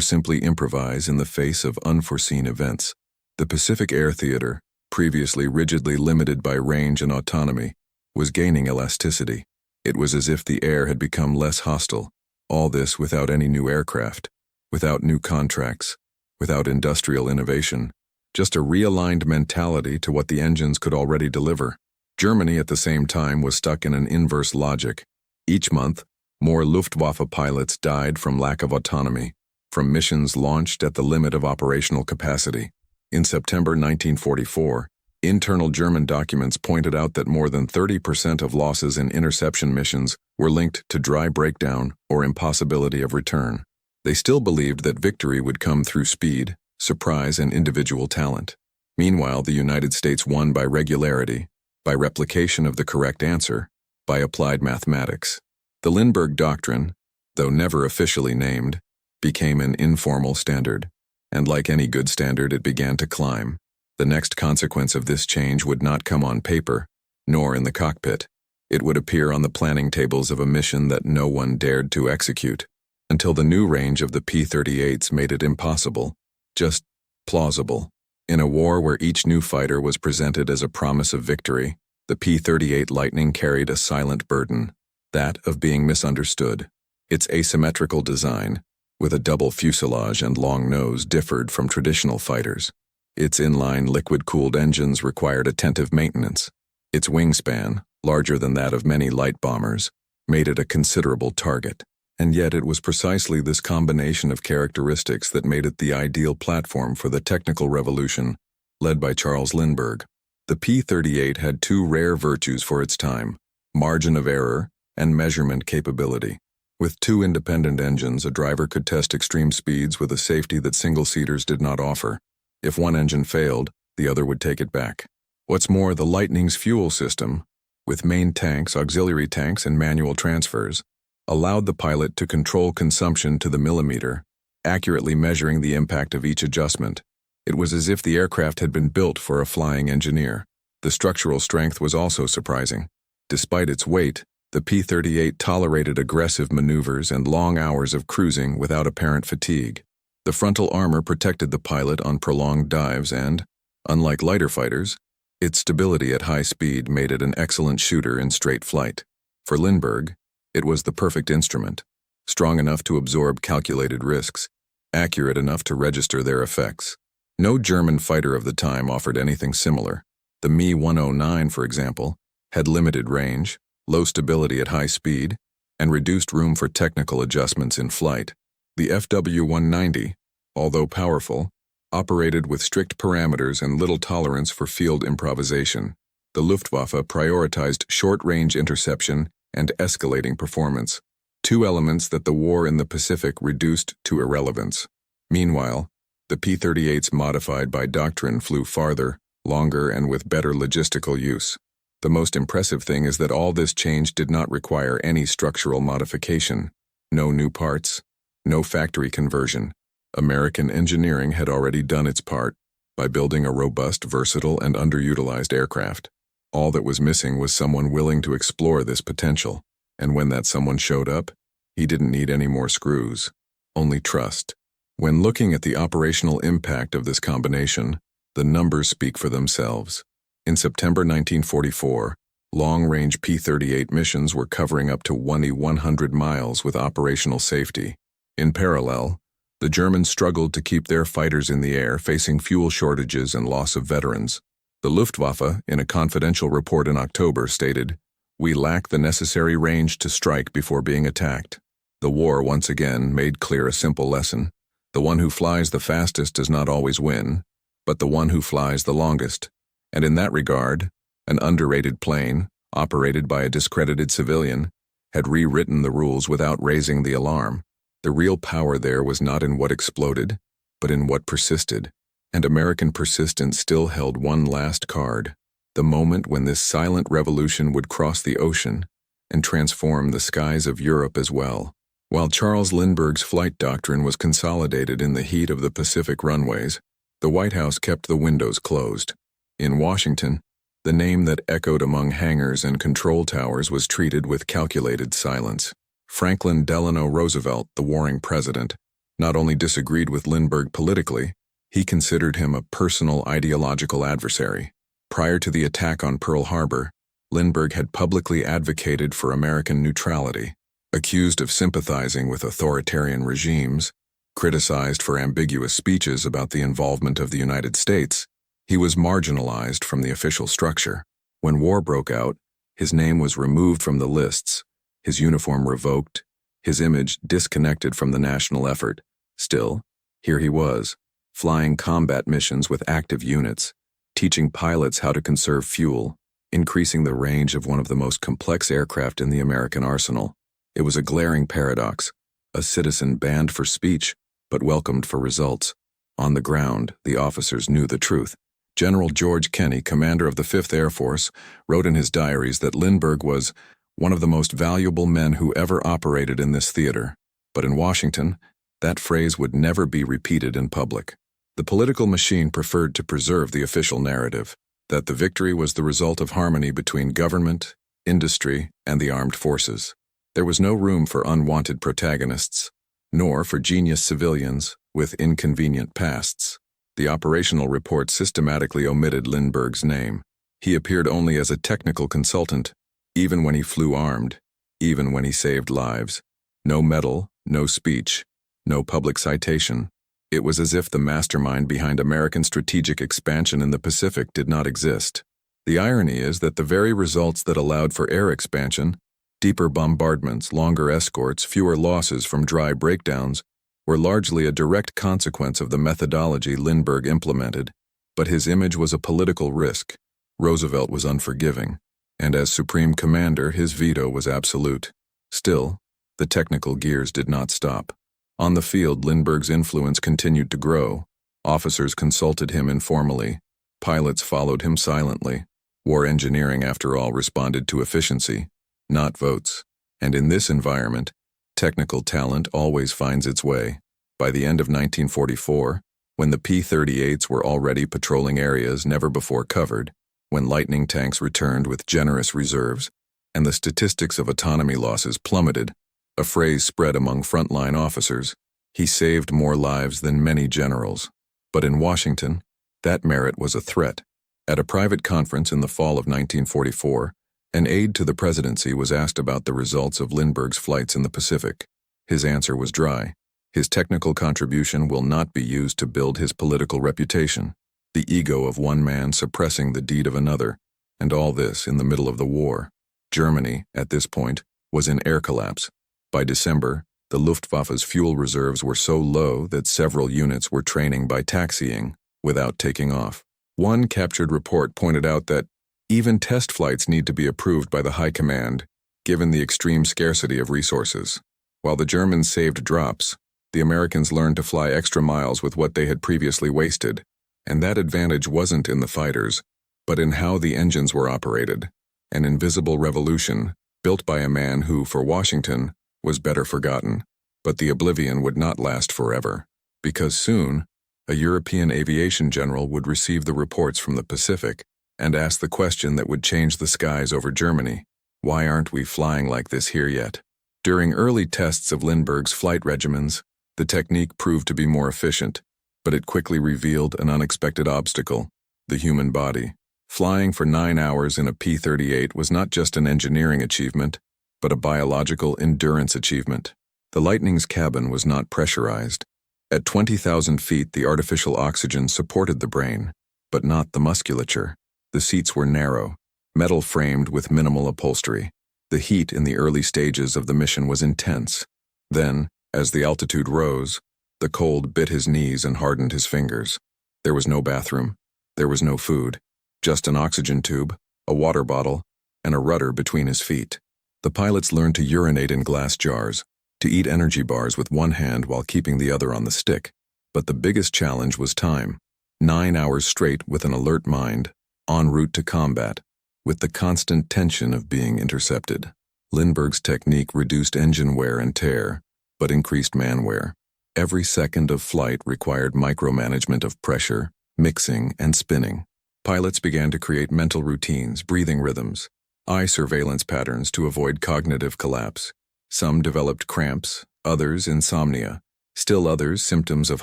simply improvise in the face of unforeseen events. The Pacific Air Theater, previously rigidly limited by range and autonomy, was gaining elasticity. It was as if the air had become less hostile, all this without any new aircraft, without new contracts, without industrial innovation, just a realigned mentality to what the engines could already deliver. Germany at the same time was stuck in an inverse logic. Each month, more Luftwaffe pilots died from lack of autonomy, from missions launched at the limit of operational capacity. In September 1944, internal German documents pointed out that more than 30% of losses in interception missions were linked to dry breakdown or impossibility of return. They still believed that victory would come through speed, surprise, and individual talent. Meanwhile, the United States won by regularity, by replication of the correct answer, by applied mathematics. The Lindbergh Doctrine, though never officially named, became an informal standard, and like any good standard, it began to climb. The next consequence of this change would not come on paper, nor in the cockpit. It would appear on the planning tables of a mission that no one dared to execute, until the new range of the P-38s made it impossible, just plausible. In a war where each new fighter was presented as a promise of victory, the P-38 Lightning carried a silent burden, that of being misunderstood. Its asymmetrical design, with a double fuselage and long nose, differed from traditional fighters. Its inline liquid-cooled engines required attentive maintenance. Its wingspan, larger than that of many light bombers, made it a considerable target. And yet it was precisely this combination of characteristics that made it the ideal platform for the technical revolution led by Charles Lindbergh. The P-38 had two rare virtues for its time: margin of error and measurement capability. With two independent engines, a driver could test extreme speeds with a safety that single-seaters did not offer. If one engine failed, the other would take it back. What's more, the Lightning's fuel system, with main tanks, auxiliary tanks, and manual transfers, allowed the pilot to control consumption to the millimeter, accurately measuring the impact of each adjustment. It was as if the aircraft had been built for a flying engineer. The structural strength was also surprising. Despite its weight, the P-38 tolerated aggressive maneuvers and long hours of cruising without apparent fatigue. The frontal armor protected the pilot on prolonged dives and, unlike lighter fighters, its stability at high speed made it an excellent shooter in straight flight. For Lindbergh, it was the perfect instrument, strong enough to absorb calculated risks, accurate enough to register their effects. No German fighter of the time offered anything similar. The Me-109, for example, had limited range, low stability at high speed, and reduced room for technical adjustments in flight. The FW-190, although powerful, operated with strict parameters and little tolerance for field improvisation. The Luftwaffe prioritized short-range interception and escalating performance, two elements that the war in the Pacific reduced to irrelevance. Meanwhile, the P-38s modified by Doctrine flew farther, longer, and with better logistical use. The most impressive thing is that all this change did not require any structural modification. No new parts, no factory conversion. American engineering had already done its part by building a robust, versatile, and underutilized aircraft. All that was missing was someone willing to explore this potential, and when that someone showed up, he didn't need any more screws, only trust. When looking at the operational impact of this combination, the numbers speak for themselves. In September 1944, long-range P-38 missions were covering up to 100 miles with operational safety. In parallel, the Germans struggled to keep their fighters in the air, facing fuel shortages and loss of veterans. The Luftwaffe, in a confidential report in October, stated, "We lack the necessary range to strike before being attacked." The war once again made clear a simple lesson. The one who flies the fastest does not always win, but the one who flies the longest. And in that regard, an underrated plane, operated by a discredited civilian, had rewritten the rules without raising the alarm. The real power there was not in what exploded, but in what persisted. And American persistence still held one last card, the moment when this silent revolution would cross the ocean and transform the skies of Europe as well. While Charles Lindbergh's flight doctrine was consolidated in the heat of the Pacific runways, The White House kept the windows closed. In Washington, the name that echoed among hangars and control towers was treated with calculated silence. Franklin Delano Roosevelt, the warring president, not only disagreed with Lindbergh politically, he considered him a personal ideological adversary. Prior to the attack on Pearl Harbor, Lindbergh had publicly advocated for American neutrality. Accused of sympathizing with authoritarian regimes, criticized for ambiguous speeches about the involvement of the United States, he was marginalized from the official structure. When war broke out, his name was removed from the lists, his uniform revoked, his image disconnected from the national effort. Still, here he was, flying combat missions with active units, teaching pilots how to conserve fuel, increasing the range of one of the most complex aircraft in the American arsenal. It was a glaring paradox, a citizen banned for speech, but welcomed for results. On the ground, the officers knew the truth. General George Kenney, commander of the 5th Air Force, wrote in his diaries that Lindbergh was one of the most valuable men who ever operated in this theater. But in Washington, that phrase would never be repeated in public. The political machine preferred to preserve the official narrative, that the victory was the result of harmony between government, industry, and the armed forces. There was no room for unwanted protagonists, nor for genius civilians with inconvenient pasts. The operational report systematically omitted Lindbergh's name. He appeared only as a technical consultant, even when he flew armed, even when he saved lives. No medal, no speech, no public citation. It was as if the mastermind behind American strategic expansion in the Pacific did not exist. The irony is that the very results that allowed for air expansion, deeper bombardments, longer escorts, fewer losses from dry breakdowns, were largely a direct consequence of the methodology Lindbergh implemented. But his image was a political risk. Roosevelt was unforgiving, and as supreme commander, his veto was absolute. Still, the technical gears did not stop. On the field, Lindbergh's influence continued to grow. Officers consulted him informally. Pilots followed him silently. War engineering, after all, responded to efficiency, not votes. And in this environment, technical talent always finds its way. By the end of 1944, when the P-38s were already patrolling areas never before covered, when Lightning tanks returned with generous reserves, and the statistics of autonomy losses plummeted, a phrase spread among frontline officers: he saved more lives than many generals. But in Washington, that merit was a threat. At a private conference in the fall of 1944, an aide to the presidency was asked about the results of Lindbergh's flights in the Pacific. His answer was dry. His technical contribution will not be used to build his political reputation. The ego of one man suppressing the deed of another, and all this in the middle of the war. Germany, at this point, was in air collapse. By December, the Luftwaffe's fuel reserves were so low that several units were training by taxiing, without taking off. One captured report pointed out that even test flights need to be approved by the high command, given the extreme scarcity of resources. While the Germans saved drops, the Americans learned to fly extra miles with what they had previously wasted, and that advantage wasn't in the fighters, but in how the engines were operated, an invisible revolution built by a man who, for Washington, was better forgotten. But the oblivion would not last forever, because soon, a European aviation general would receive the reports from the Pacific and ask the question that would change the skies over Germany: why aren't we flying like this here yet? During early tests of Lindbergh's flight regimens, the technique proved to be more efficient, but it quickly revealed an unexpected obstacle: the human body. Flying for 9 hours in a P-38 was not just an engineering achievement, but a biological endurance achievement. The Lightning's cabin was not pressurized. At 20,000 feet, the artificial oxygen supported the brain, but not the musculature. The seats were narrow, metal framed with minimal upholstery. The heat in the early stages of the mission was intense. Then, as the altitude rose, the cold bit his knees and hardened his fingers. There was no bathroom. There was no food. Just an oxygen tube, a water bottle, and a rudder between his feet. The pilots learned to urinate in glass jars, to eat energy bars with one hand while keeping the other on the stick. But the biggest challenge was time. 9 hours straight with an alert mind, en route to combat, with the constant tension of being intercepted. Lindbergh's technique reduced engine wear and tear, but increased man wear. Every second of flight required micromanagement of pressure, mixing, and spinning. Pilots began to create mental routines, breathing rhythms, eye surveillance patterns to avoid cognitive collapse. Some developed cramps, others insomnia, still others symptoms of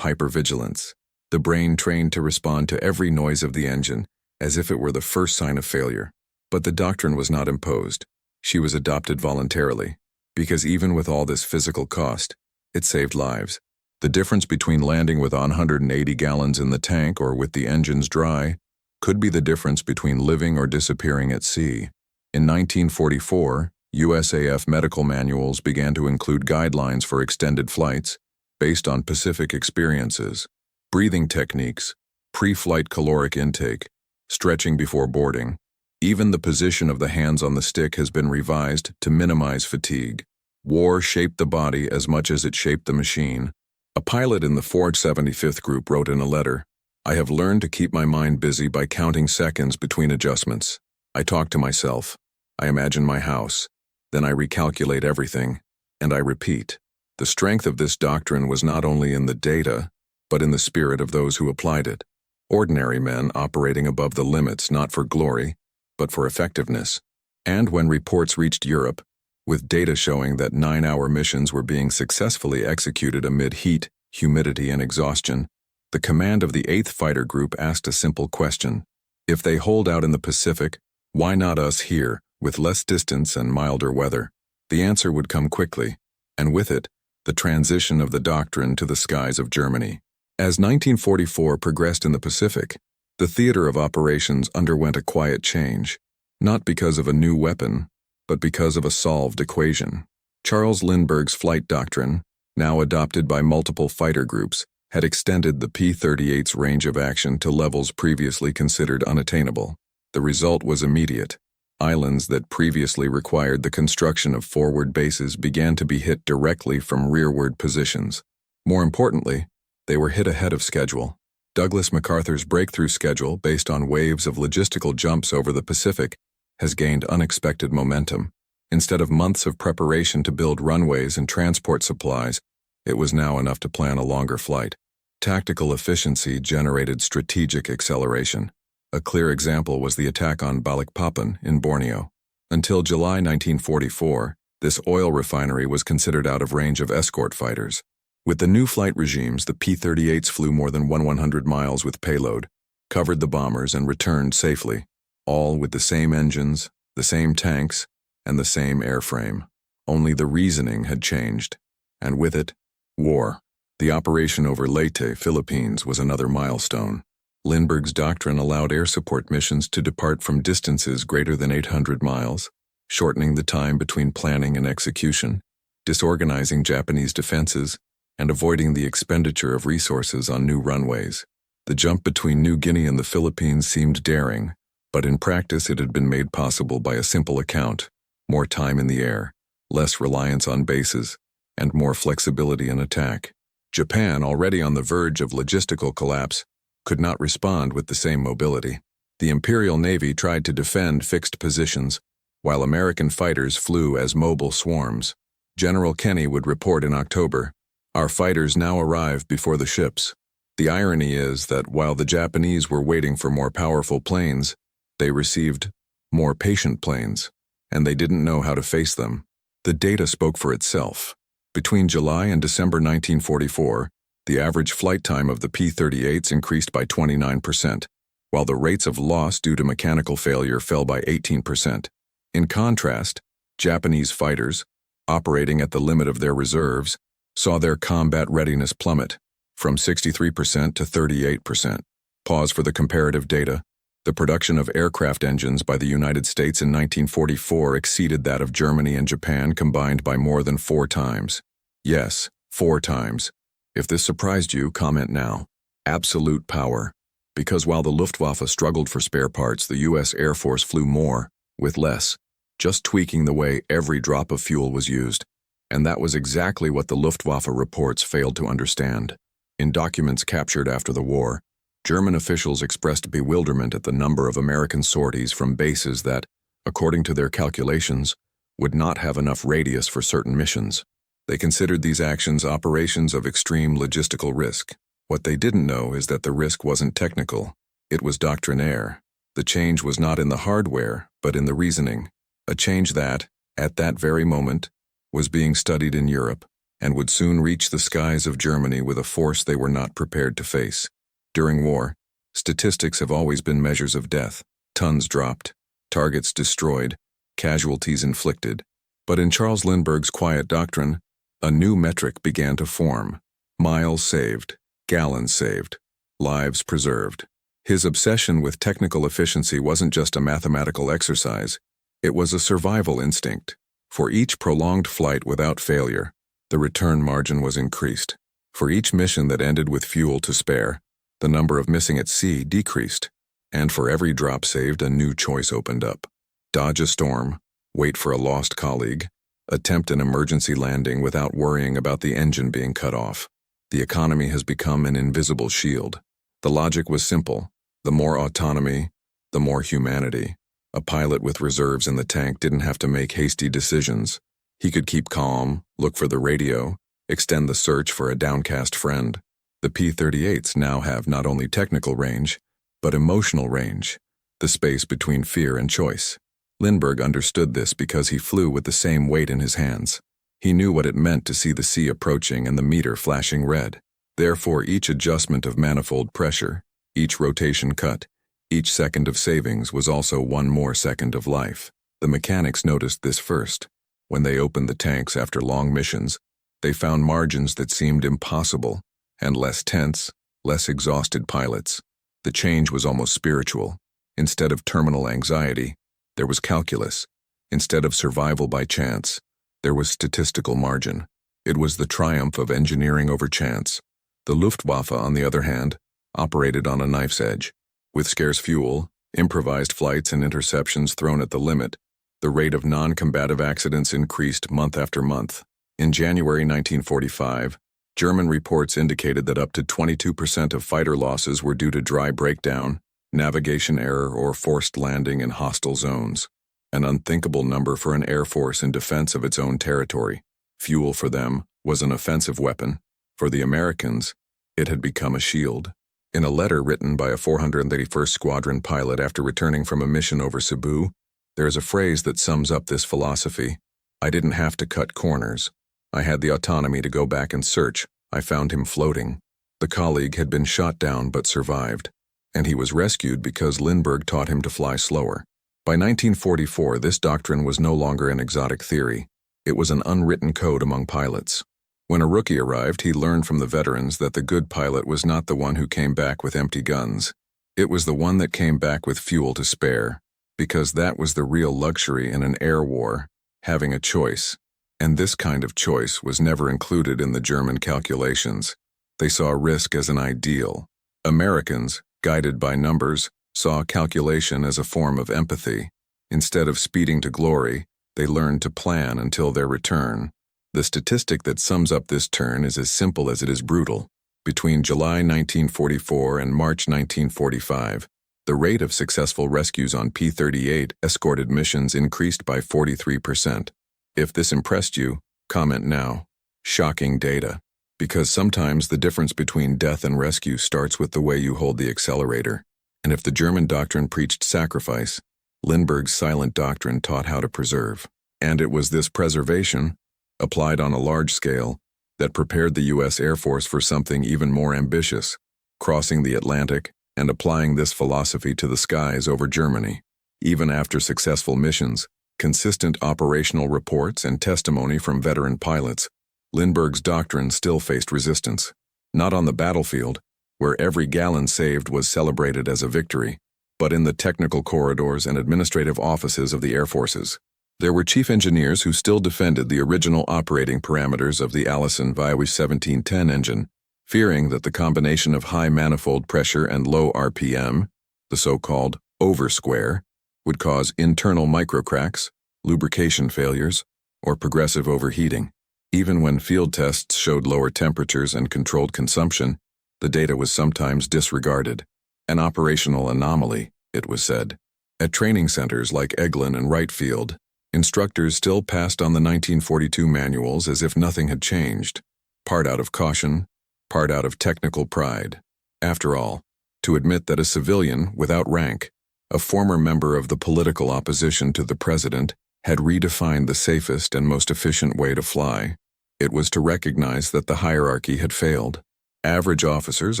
hypervigilance. The brain trained to respond to every noise of the engine as if it were the first sign of failure. But the doctrine was not imposed. She was adopted voluntarily, because even with all this physical cost, it saved lives. The difference between landing with 180 gallons in the tank or with the engines dry could be the difference between living or disappearing at sea. In 1944, USAF medical manuals began to include guidelines for extended flights based on Pacific experiences, breathing techniques, pre-flight caloric intake, stretching before boarding. Even the position of the hands on the stick has been revised to minimize fatigue. War shaped the body as much as it shaped the machine. A pilot in the 475th Group wrote in a letter, "I have learned to keep my mind busy by counting seconds between adjustments. I talk to myself. I imagine my house. Then I recalculate everything, and I repeat." The strength of this doctrine was not only in the data, but in the spirit of those who applied it. Ordinary men operating above the limits not for glory, but for effectiveness. And when reports reached Europe, with data showing that 9-hour missions were being successfully executed amid heat, humidity, and exhaustion, the command of the 8th Fighter Group asked a simple question. If they hold out in the Pacific, why not us here, with less distance and milder weather? The answer would come quickly, and with it, the transition of the doctrine to the skies of Germany. As 1944 progressed in the Pacific, the theater of operations underwent a quiet change, not because of a new weapon, but because of a solved equation. Charles Lindbergh's flight doctrine, now adopted by multiple fighter groups, had extended the P-38's range of action to levels previously considered unattainable. The result was immediate. Islands that previously required the construction of forward bases began to be hit directly from rearward positions. More importantly, they were hit ahead of schedule. Douglas MacArthur's breakthrough schedule, based on waves of logistical jumps over the Pacific, has gained unexpected momentum. Instead of months of preparation to build runways and transport supplies, it was now enough to plan a longer flight. Tactical efficiency generated strategic acceleration. A clear example was the attack on Balikpapan in Borneo. Until July 1944, this oil refinery was considered out of range of escort fighters. With the new flight regimes, the P-38s flew more than 100 miles with payload, covered the bombers, and returned safely, all with the same engines, the same tanks, and the same airframe. Only the reasoning had changed, and with it, war. The operation over Leyte, Philippines, was another milestone. Lindbergh's doctrine allowed air support missions to depart from distances greater than 800 miles, shortening the time between planning and execution, disorganizing Japanese defenses, and avoiding the expenditure of resources on new runways. The jump between New Guinea and the Philippines seemed daring, but in practice it had been made possible by a simple account: more time in the air, less reliance on bases, and more flexibility in attack. Japan, already on the verge of logistical collapse, could not respond with the same mobility. The Imperial Navy tried to defend fixed positions, while American fighters flew as mobile swarms. General Kenny would report in October, "Our fighters now arrive before the ships." The irony is that while the Japanese were waiting for more powerful planes, they received more patient planes, and they didn't know how to face them. The data spoke for itself. Between July and December 1944, the average flight time of the P-38s increased by 29%, while the rates of loss due to mechanical failure fell by 18%. In contrast, Japanese fighters, operating at the limit of their reserves, saw their combat readiness plummet from 63% to 38%. Pause for the comparative data. The production of aircraft engines by the United States in 1944 exceeded that of Germany and Japan combined by more than 4 times. Yes, 4 times. If this surprised you, comment now. Absolute power. Because while the Luftwaffe struggled for spare parts, the U.S. Air Force flew more, with less, just tweaking the way every drop of fuel was used. And that was exactly what the Luftwaffe reports failed to understand. In documents captured after the war, German officials expressed bewilderment at the number of American sorties from bases that, according to their calculations, would not have enough radius for certain missions. They considered these actions operations of extreme logistical risk. What they didn't know is that the risk wasn't technical. It was doctrinaire. The change was not in the hardware, but in the reasoning. A change that, at that very moment, was being studied in Europe, and would soon reach the skies of Germany with a force they were not prepared to face. During war, statistics have always been measures of death. Tons dropped, targets destroyed, casualties inflicted. But in Charles Lindbergh's quiet doctrine, a new metric began to form. Miles saved, gallons saved, lives preserved. His obsession with technical efficiency wasn't just a mathematical exercise, it was a survival instinct. For each prolonged flight without failure, the return margin was increased. For each mission that ended with fuel to spare, the number of missing at sea decreased. And for every drop saved, a new choice opened up. Dodge a storm, wait for a lost colleague, attempt an emergency landing without worrying about the engine being cut off. The economy has become an invisible shield. The logic was simple. The more autonomy, the more humanity. A pilot with reserves in the tank didn't have to make hasty decisions. He could keep calm, look for the radio, extend the search for a downcast friend. The P-38s now have not only technical range, but emotional range, the space between fear and choice. Lindbergh understood this because he flew with the same weight in his hands. He knew what it meant to see the sea approaching and the meter flashing red. Therefore, each adjustment of manifold pressure, each rotation cut, each second of savings was also one more second of life. The mechanics noticed this first. When they opened the tanks after long missions, they found margins that seemed impossible, and less tense, less exhausted pilots. The change was almost spiritual. Instead of terminal anxiety, there was calculus. Instead of survival by chance, there was statistical margin. It was the triumph of engineering over chance. The Luftwaffe, on the other hand, operated on a knife's edge. With scarce fuel, improvised flights and interceptions thrown at the limit, the rate of non-combative accidents increased month after month. In January 1945, German reports indicated that up to 22% of fighter losses were due to dry breakdown, navigation error, or forced landing in hostile zones. An unthinkable number for an air force in defense of its own territory. Fuel for them was an offensive weapon. For the Americans, it had become a shield. In a letter written by a 481st Squadron pilot after returning from a mission over Cebu, there is a phrase that sums up this philosophy. "I didn't have to cut corners. I had the autonomy to go back and search. I found him floating." The colleague had been shot down but survived, and he was rescued because Lindbergh taught him to fly slower. By 1944, this doctrine was no longer an exotic theory. It was an unwritten code among pilots. When a rookie arrived, he learned from the veterans that the good pilot was not the one who came back with empty guns. It was the one that came back with fuel to spare, because that was the real luxury in an air war, having a choice. And this kind of choice was never included in the German calculations. They saw risk as an ideal. Americans, guided by numbers, saw calculation as a form of empathy. Instead of speeding to glory, they learned to plan until their return. The statistic that sums up this turn is as simple as it is brutal. Between July 1944 and March 1945, the rate of successful rescues on P-38 escorted missions increased by 43%. If this impressed you, comment now. Shocking data. Because sometimes the difference between death and rescue starts with the way you hold the accelerator. And if the German doctrine preached sacrifice, Lindbergh's silent doctrine taught how to preserve. And it was this preservation, applied on a large scale, that prepared the U.S. Air Force for something even more ambitious, crossing the Atlantic and applying this philosophy to the skies over Germany. Even after successful missions, consistent operational reports, and testimony from veteran pilots, Lindbergh's doctrine still faced resistance. Not on the battlefield, where every gallon saved was celebrated as a victory, but in the technical corridors and administrative offices of the Air Forces. There were chief engineers who still defended the original operating parameters of the Allison Viewey 1710 engine, fearing that the combination of high manifold pressure and low RPM, the so-called oversquare, would cause internal microcracks, lubrication failures, or progressive overheating. Even when field tests showed lower temperatures and controlled consumption, the data was sometimes disregarded. An operational anomaly, it was said. At training centers like Eglin and Wright Field, Instructors still passed on the 1942 manuals as if nothing had changed, part out of caution, part out of technical pride. After all, to admit that a civilian without rank, a former member of the political opposition to the president, had redefined the safest and most efficient way to fly, it was to recognize that the hierarchy had failed. Average officers,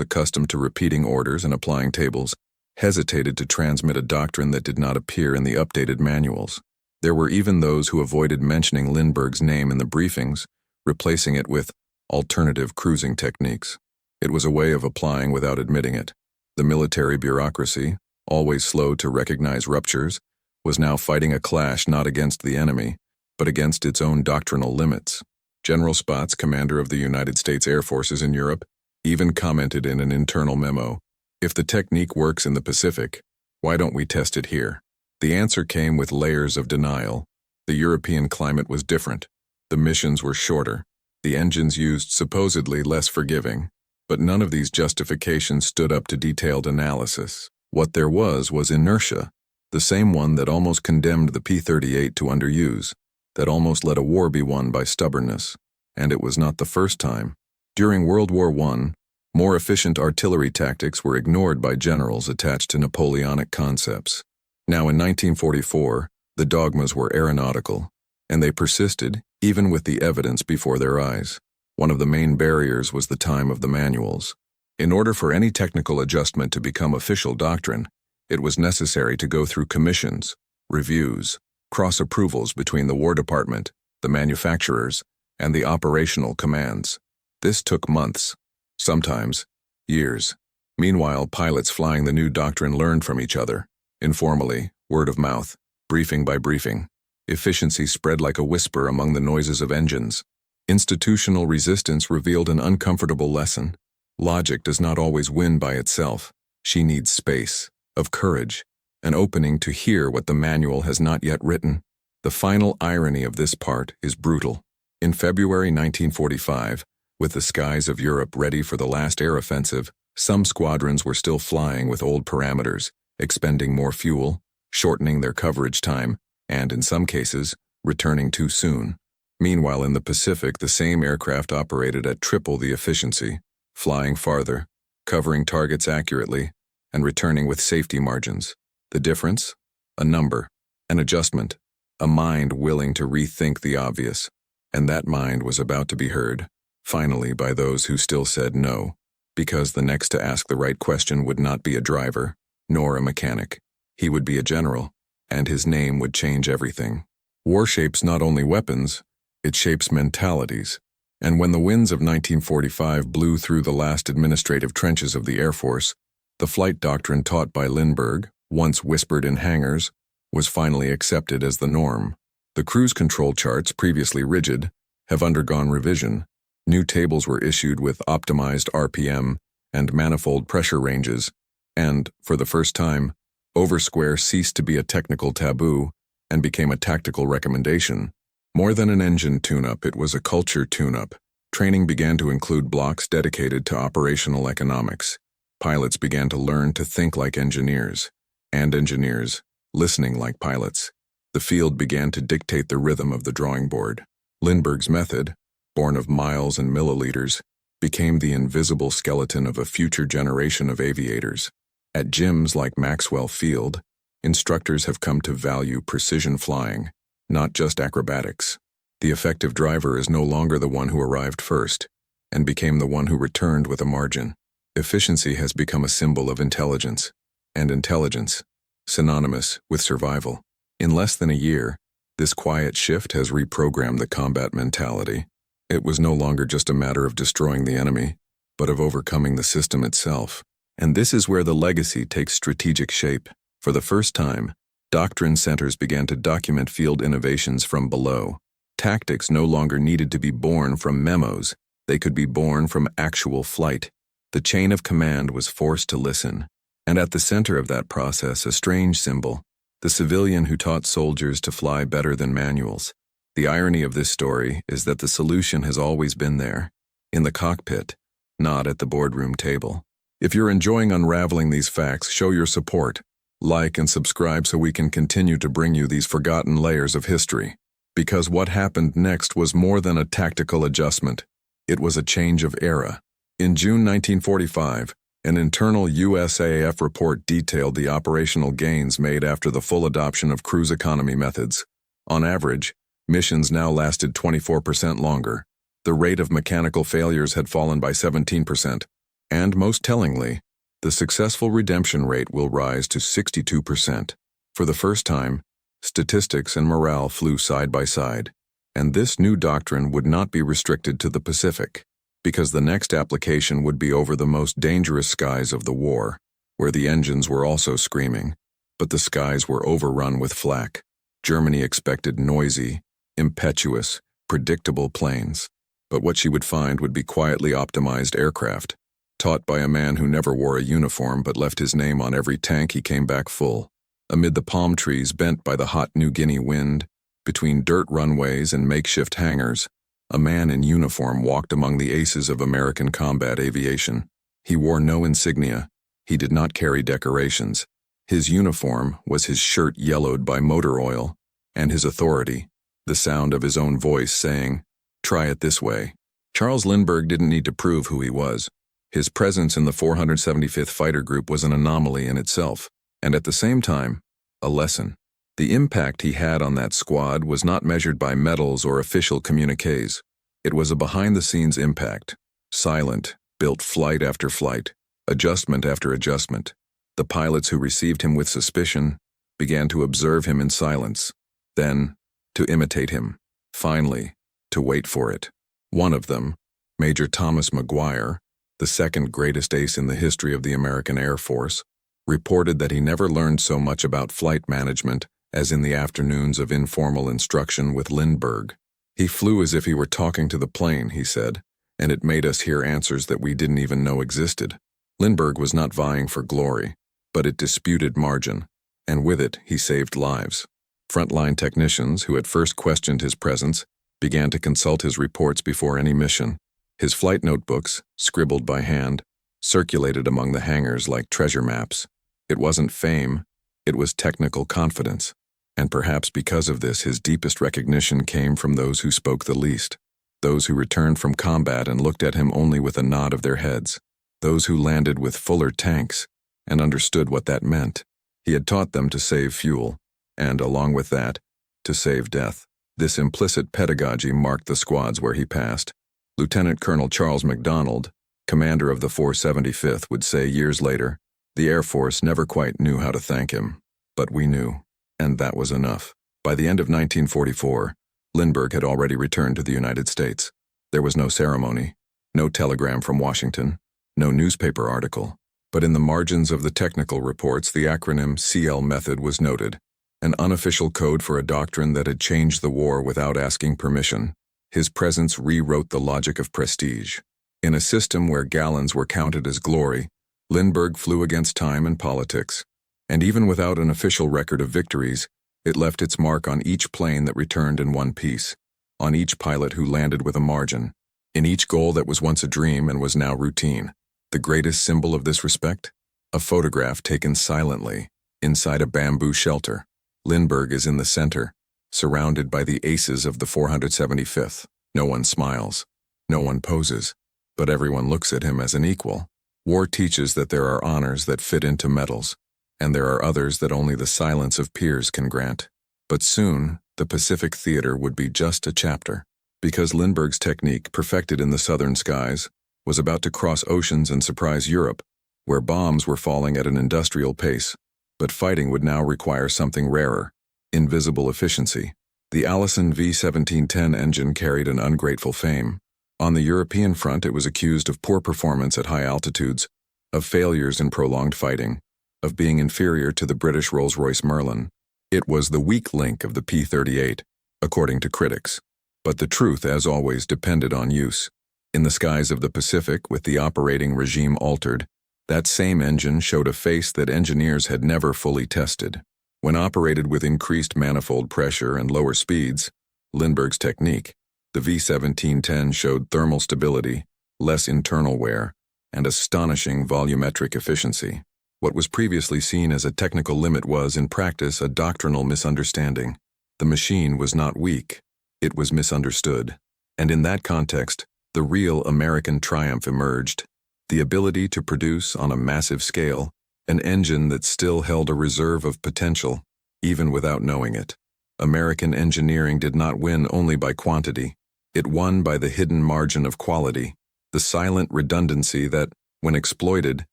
accustomed to repeating orders and applying tables, hesitated to transmit a doctrine that did not appear in the updated manuals. There were even those who avoided mentioning Lindbergh's name in the briefings, replacing it with alternative cruising techniques. It was a way of applying without admitting it. The military bureaucracy, always slow to recognize ruptures, was now fighting a clash not against the enemy, but against its own doctrinal limits. General Spaatz, commander of the United States Air Forces in Europe, even commented in an internal memo, "If the technique works in the Pacific, why don't we test it here?" The answer came with layers of denial. The European climate was different. The missions were shorter. The engines used supposedly less forgiving. But none of these justifications stood up to detailed analysis. What there was inertia, the same one that almost condemned the P-38 to underuse, that almost let a war be won by stubbornness. And it was not the first time. During World War I, more efficient artillery tactics were ignored by generals attached to Napoleonic concepts. Now in 1944, the dogmas were aeronautical, and they persisted even with the evidence before their eyes. One of the main barriers was the time of the manuals. In order for any technical adjustment to become official doctrine, it was necessary to go through commissions, reviews, cross-approvals between the War Department, the manufacturers, and the operational commands. This took months, sometimes years. Meanwhile, pilots flying the new doctrine learned from each other, informally, word of mouth, briefing by briefing. Efficiency spread like a whisper among the noises of engines. Institutional resistance revealed an uncomfortable lesson. Logic does not always win by itself. She needs space, of courage, an opening to hear what the manual has not yet written. The final irony of this part is brutal. In February 1945, with the skies of Europe ready for the last air offensive, some squadrons were still flying with old parameters, expending more fuel, shortening their coverage time, and in some cases, returning too soon. Meanwhile, in the Pacific, the same aircraft operated at triple the efficiency, flying farther, covering targets accurately, and returning with safety margins. The difference? A number, an adjustment, a mind willing to rethink the obvious. And that mind was about to be heard, finally, by those who still said no, because the next to ask the right question would not be a driver, nor a mechanic. He would be a general, and his name would change everything. War shapes not only weapons, it shapes mentalities. And when the winds of 1945 blew through the last administrative trenches of the Air Force, the flight doctrine taught by Lindbergh, once whispered in hangars, was finally accepted as the norm. The cruise control charts, previously rigid, have undergone revision. New tables were issued with optimized RPM and manifold pressure ranges, and, for the first time, oversquare ceased to be a technical taboo and became a tactical recommendation. More than an engine tune-up, it was a culture tune-up. Training began to include blocks dedicated to operational economics. Pilots began to learn to think like engineers, and engineers, listening like pilots. The field began to dictate the rhythm of the drawing board. Lindbergh's method, born of miles and milliliters, became the invisible skeleton of a future generation of aviators. At gyms like Maxwell Field, instructors have come to value precision flying, not just acrobatics. The effective driver is no longer the one who arrived first, and became the one who returned with a margin. Efficiency has become a symbol of intelligence, and intelligence, synonymous with survival. In less than a year, this quiet shift has reprogrammed the combat mentality. It was no longer just a matter of destroying the enemy, but of overcoming the system itself. And this is where the legacy takes strategic shape. For the first time, doctrine centers began to document field innovations from below. Tactics no longer needed to be born from memos. They could be born from actual flight. The chain of command was forced to listen. And at the center of that process, a strange symbol, the civilian who taught soldiers to fly better than manuals. The irony of this story is that the solution has always been there, in the cockpit, not at the boardroom table. If you're enjoying unraveling these facts, show your support. Like and subscribe so we can continue to bring you these forgotten layers of history. Because what happened next was more than a tactical adjustment. It was a change of era. In June 1945, an internal USAF report detailed the operational gains made after the full adoption of cruise economy methods. On average, missions now lasted 24% longer. The rate of mechanical failures had fallen by 17%. And most tellingly, the successful redemption rate will rise to 62%. For the first time, statistics and morale flew side by side. And this new doctrine would not be restricted to the Pacific, because the next application would be over the most dangerous skies of the war, where the engines were also screaming, but the skies were overrun with flak. Germany expected noisy, impetuous, predictable planes, but what she would find would be quietly optimized aircraft, taught by a man who never wore a uniform but left his name on every tank he came back full. Amid the palm trees bent by the hot New Guinea wind, between dirt runways and makeshift hangars, a man in uniform walked among the aces of American combat aviation. He wore no insignia. He did not carry decorations. His uniform was his shirt yellowed by motor oil, and his authority, the sound of his own voice saying, "Try it this way." Charles Lindbergh didn't need to prove who he was. His presence in the 475th Fighter Group was an anomaly in itself, and at the same time, a lesson. The impact he had on that squad was not measured by medals or official communiques. It was a behind-the-scenes impact, silent, built flight after flight, adjustment after adjustment. The pilots who received him with suspicion began to observe him in silence, then to imitate him, finally, to wait for it. One of them, Major Thomas McGuire, the second greatest ace in the history of the American Air Force, reported that he never learned so much about flight management as in the afternoons of informal instruction with Lindbergh. He flew as if he were talking to the plane, he said, and it made us hear answers that we didn't even know existed. Lindbergh was not vying for glory, but it disputed margin, and with it he saved lives. Frontline technicians who at first questioned his presence began to consult his reports before any mission. His flight notebooks, scribbled by hand, circulated among the hangars like treasure maps. It wasn't fame, it was technical confidence. And perhaps because of this, his deepest recognition came from those who spoke the least, those who returned from combat and looked at him only with a nod of their heads, those who landed with fuller tanks and understood what that meant. He had taught them to save fuel, and along with that, to save death. This implicit pedagogy marked the squads where he passed. Lieutenant Colonel Charles MacDonald, commander of the 475th, would say years later, "The Air Force never quite knew how to thank him, but we knew, and that was enough." By the end of 1944, Lindbergh had already returned to the United States. There was no ceremony, no telegram from Washington, no newspaper article. But in the margins of the technical reports, the acronym CL method was noted, an unofficial code for a doctrine that had changed the war without asking permission. His presence rewrote the logic of prestige. In a system where gallons were counted as glory, Lindbergh flew against time and politics, and even without an official record of victories, it left its mark on each plane that returned in one piece, on each pilot who landed with a margin, in each goal that was once a dream and was now routine. The greatest symbol of this respect? A photograph taken silently, inside a bamboo shelter. Lindbergh is in the center, surrounded by the aces of the 475th. No one smiles, no one poses, but everyone looks at him as an equal. War teaches that there are honors that fit into medals, and there are others that only the silence of peers can grant. But soon, the Pacific theater would be just a chapter, because Lindbergh's technique, perfected in the southern skies, was about to cross oceans and surprise Europe, where bombs were falling at an industrial pace. But fighting would now require something rarer, invisible efficiency. The Allison V-1710 engine carried an ungrateful fame. On the European front, it was accused of poor performance at high altitudes, of failures in prolonged fighting, of being inferior to the British Rolls-Royce Merlin. It was the weak link of the P-38, according to critics. But the truth, as always, depended on use. In the skies of the Pacific, with the operating regime altered, that same engine showed a face that engineers had never fully tested. When operated with increased manifold pressure and lower speeds, Lindbergh's technique, the V-1710 showed thermal stability, less internal wear, and astonishing volumetric efficiency. What was previously seen as a technical limit was, in practice, a doctrinal misunderstanding. The machine was not weak, it was misunderstood. And in that context, the real American triumph emerged. The ability to produce on a massive scale an engine that still held a reserve of potential, even without knowing it. American engineering did not win only by quantity. It won by the hidden margin of quality, the silent redundancy that, when exploited,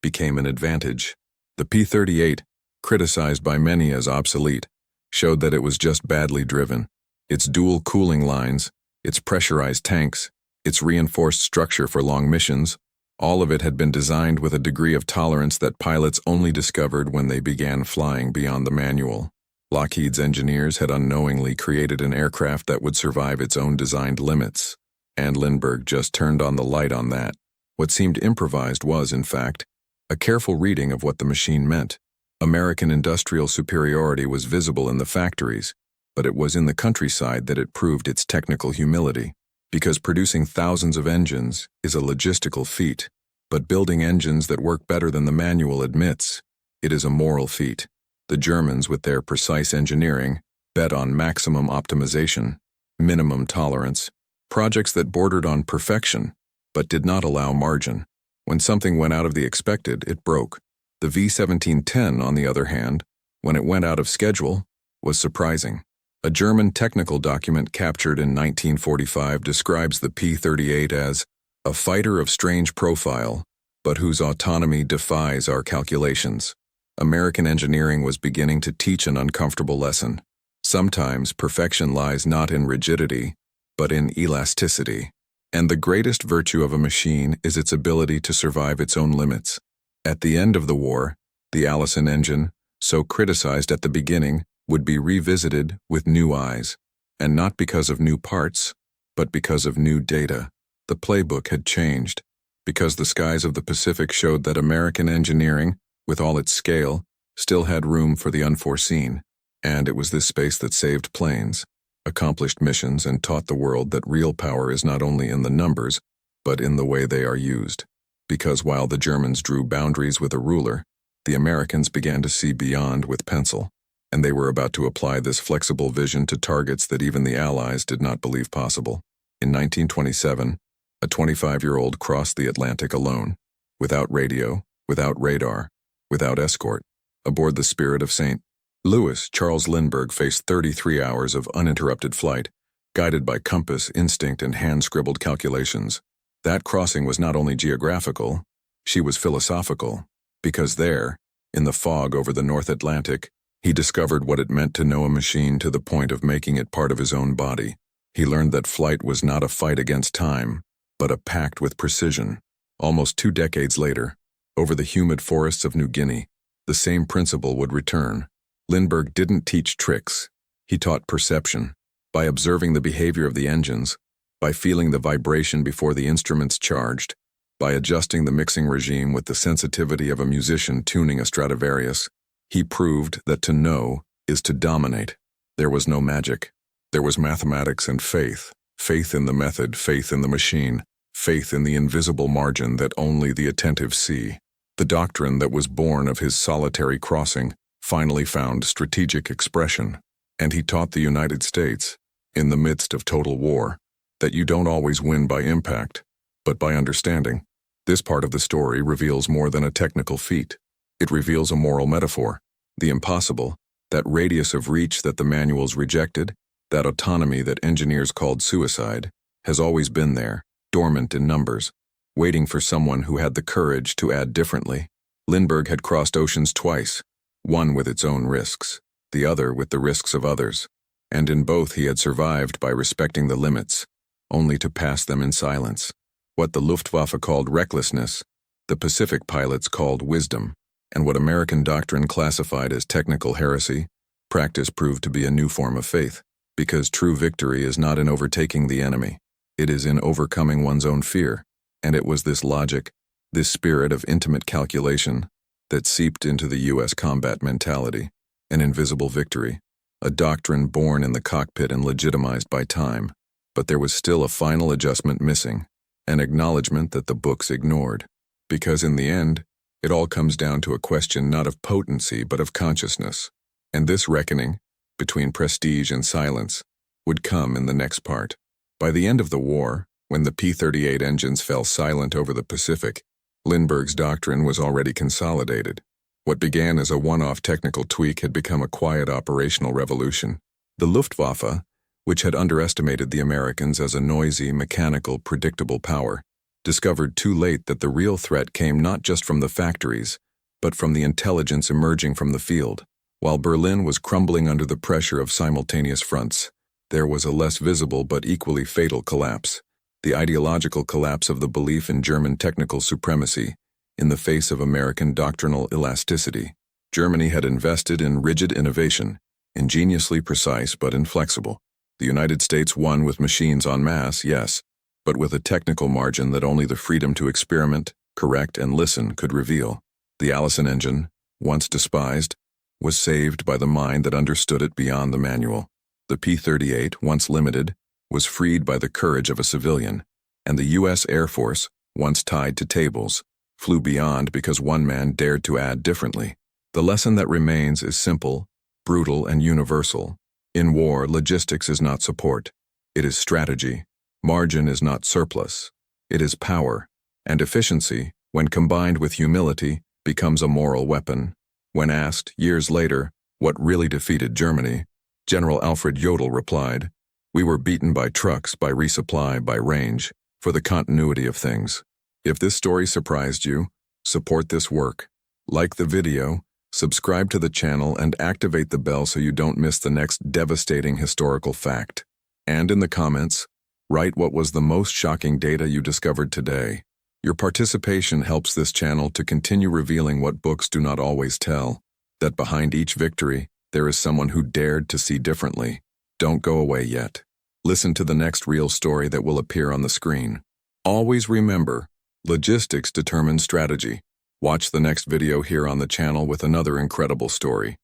became an advantage. The P-38, criticized by many as obsolete, showed that it was just badly driven. Its dual cooling lines, its pressurized tanks, its reinforced structure for long missions, all of it had been designed with a degree of tolerance that pilots only discovered when they began flying beyond the manual. Lockheed's engineers had unknowingly created an aircraft that would survive its own designed limits, and Lindbergh just turned on the light on that. What seemed improvised was, in fact, a careful reading of what the machine meant. American industrial superiority was visible in the factories, but it was in the countryside that it proved its technical humility. Because producing thousands of engines is a logistical feat, but building engines that work better than the manual admits, it is a moral feat. The Germans, with their precise engineering, bet on maximum optimization, minimum tolerance, projects that bordered on perfection, but did not allow margin. When something went out of the expected, it broke. The V-1710, on the other hand, when it went out of schedule, was surprising. A German technical document captured in 1945 describes the P-38 as a fighter of strange profile, but whose autonomy defies our calculations. American engineering was beginning to teach an uncomfortable lesson. Sometimes perfection lies not in rigidity, but in elasticity. And the greatest virtue of a machine is its ability to survive its own limits. At the end of the war, the Allison engine, so criticized at the beginning, would be revisited with new eyes, and not because of new parts, but because of new data. The playbook had changed, because the skies of the Pacific showed that American engineering, with all its scale, still had room for the unforeseen, and it was this space that saved planes, accomplished missions, and taught the world that real power is not only in the numbers, but in the way they are used. Because while the Germans drew boundaries with a ruler, the Americans began to see beyond with pencil, and they were about to apply this flexible vision to targets that even the Allies did not believe possible. In 1927, a 25-year-old crossed the Atlantic alone, without radio, without radar, without escort, aboard the Spirit of St. Louis. Charles Lindbergh faced 33 hours of uninterrupted flight, guided by compass, instinct, and hand-scribbled calculations. That crossing was not only geographical, she was philosophical, because there, in the fog over the North Atlantic, he discovered what it meant to know a machine to the point of making it part of his own body. He learned that flight was not a fight against time, but a pact with precision. Almost 2 decades later, over the humid forests of New Guinea, the same principle would return. Lindbergh didn't teach tricks. He taught perception, by observing the behavior of the engines, by feeling the vibration before the instruments charged, by adjusting the mixing regime with the sensitivity of a musician tuning a Stradivarius. He proved that to know is to dominate. There was no magic. There was mathematics and faith. Faith in the method, faith in the machine, faith in the invisible margin that only the attentive see. The doctrine that was born of his solitary crossing finally found strategic expression, and he taught the United States, in the midst of total war, that you don't always win by impact, but by understanding. This part of the story reveals more than a technical feat. It reveals a moral metaphor, the impossible, that radius of reach that the manuals rejected, that autonomy that engineers called suicide, has always been there, dormant in numbers, waiting for someone who had the courage to add differently. Lindbergh had crossed oceans twice, one with its own risks, the other with the risks of others, and in both he had survived by respecting the limits, only to pass them in silence. What the Luftwaffe called recklessness, the Pacific pilots called wisdom, and what American doctrine classified as technical heresy, practice proved to be a new form of faith, because true victory is not in overtaking the enemy, it is in overcoming one's own fear, and it was this logic, this spirit of intimate calculation, that seeped into the U.S. combat mentality, an invisible victory, a doctrine born in the cockpit and legitimized by time. But there was still a final adjustment missing, an acknowledgement that the books ignored, because in the end, It all comes down to a question not of potency but of consciousness. And this reckoning, between prestige and silence, would come in the next part. By the end of the war, when the P-38 engines fell silent over the Pacific, Lindbergh's doctrine was already consolidated. What began as a one-off technical tweak had become a quiet operational revolution. The Luftwaffe, which had underestimated the Americans as a noisy, mechanical, predictable power, discovered too late that the real threat came not just from the factories, but from the intelligence emerging from the field. While Berlin was crumbling under the pressure of simultaneous fronts, there was a less visible but equally fatal collapse. The ideological collapse of the belief in German technical supremacy in the face of American doctrinal elasticity. Germany had invested in rigid innovation, ingeniously precise but inflexible. The United States won with machines en masse, yes, but with a technical margin that only the freedom to experiment, correct, and listen could reveal. The Allison engine, once despised, was saved by the mind that understood it beyond the manual. The P-38, once limited, was freed by the courage of a civilian, and the U.S. Air Force, once tied to tables, flew beyond because one man dared to add differently. The lesson that remains is simple, brutal, and universal. In war, logistics is not support. It is strategy. Margin is not surplus. It is power. And efficiency, when combined with humility, becomes a moral weapon. When asked, years later, what really defeated Germany, General Alfred Jodl replied, "We were beaten by trucks, by resupply, by range, for the continuity of things." If this story surprised you, support this work. Like the video, subscribe to the channel, and activate the bell so you don't miss the next devastating historical fact. And in the comments, write what was the most shocking data you discovered today. Your participation helps this channel to continue revealing what books do not always tell, that behind each victory, there is someone who dared to see differently. Don't go away yet. Listen to the next real story that will appear on the screen. Always remember, logistics determines strategy. Watch the next video here on the channel with another incredible story.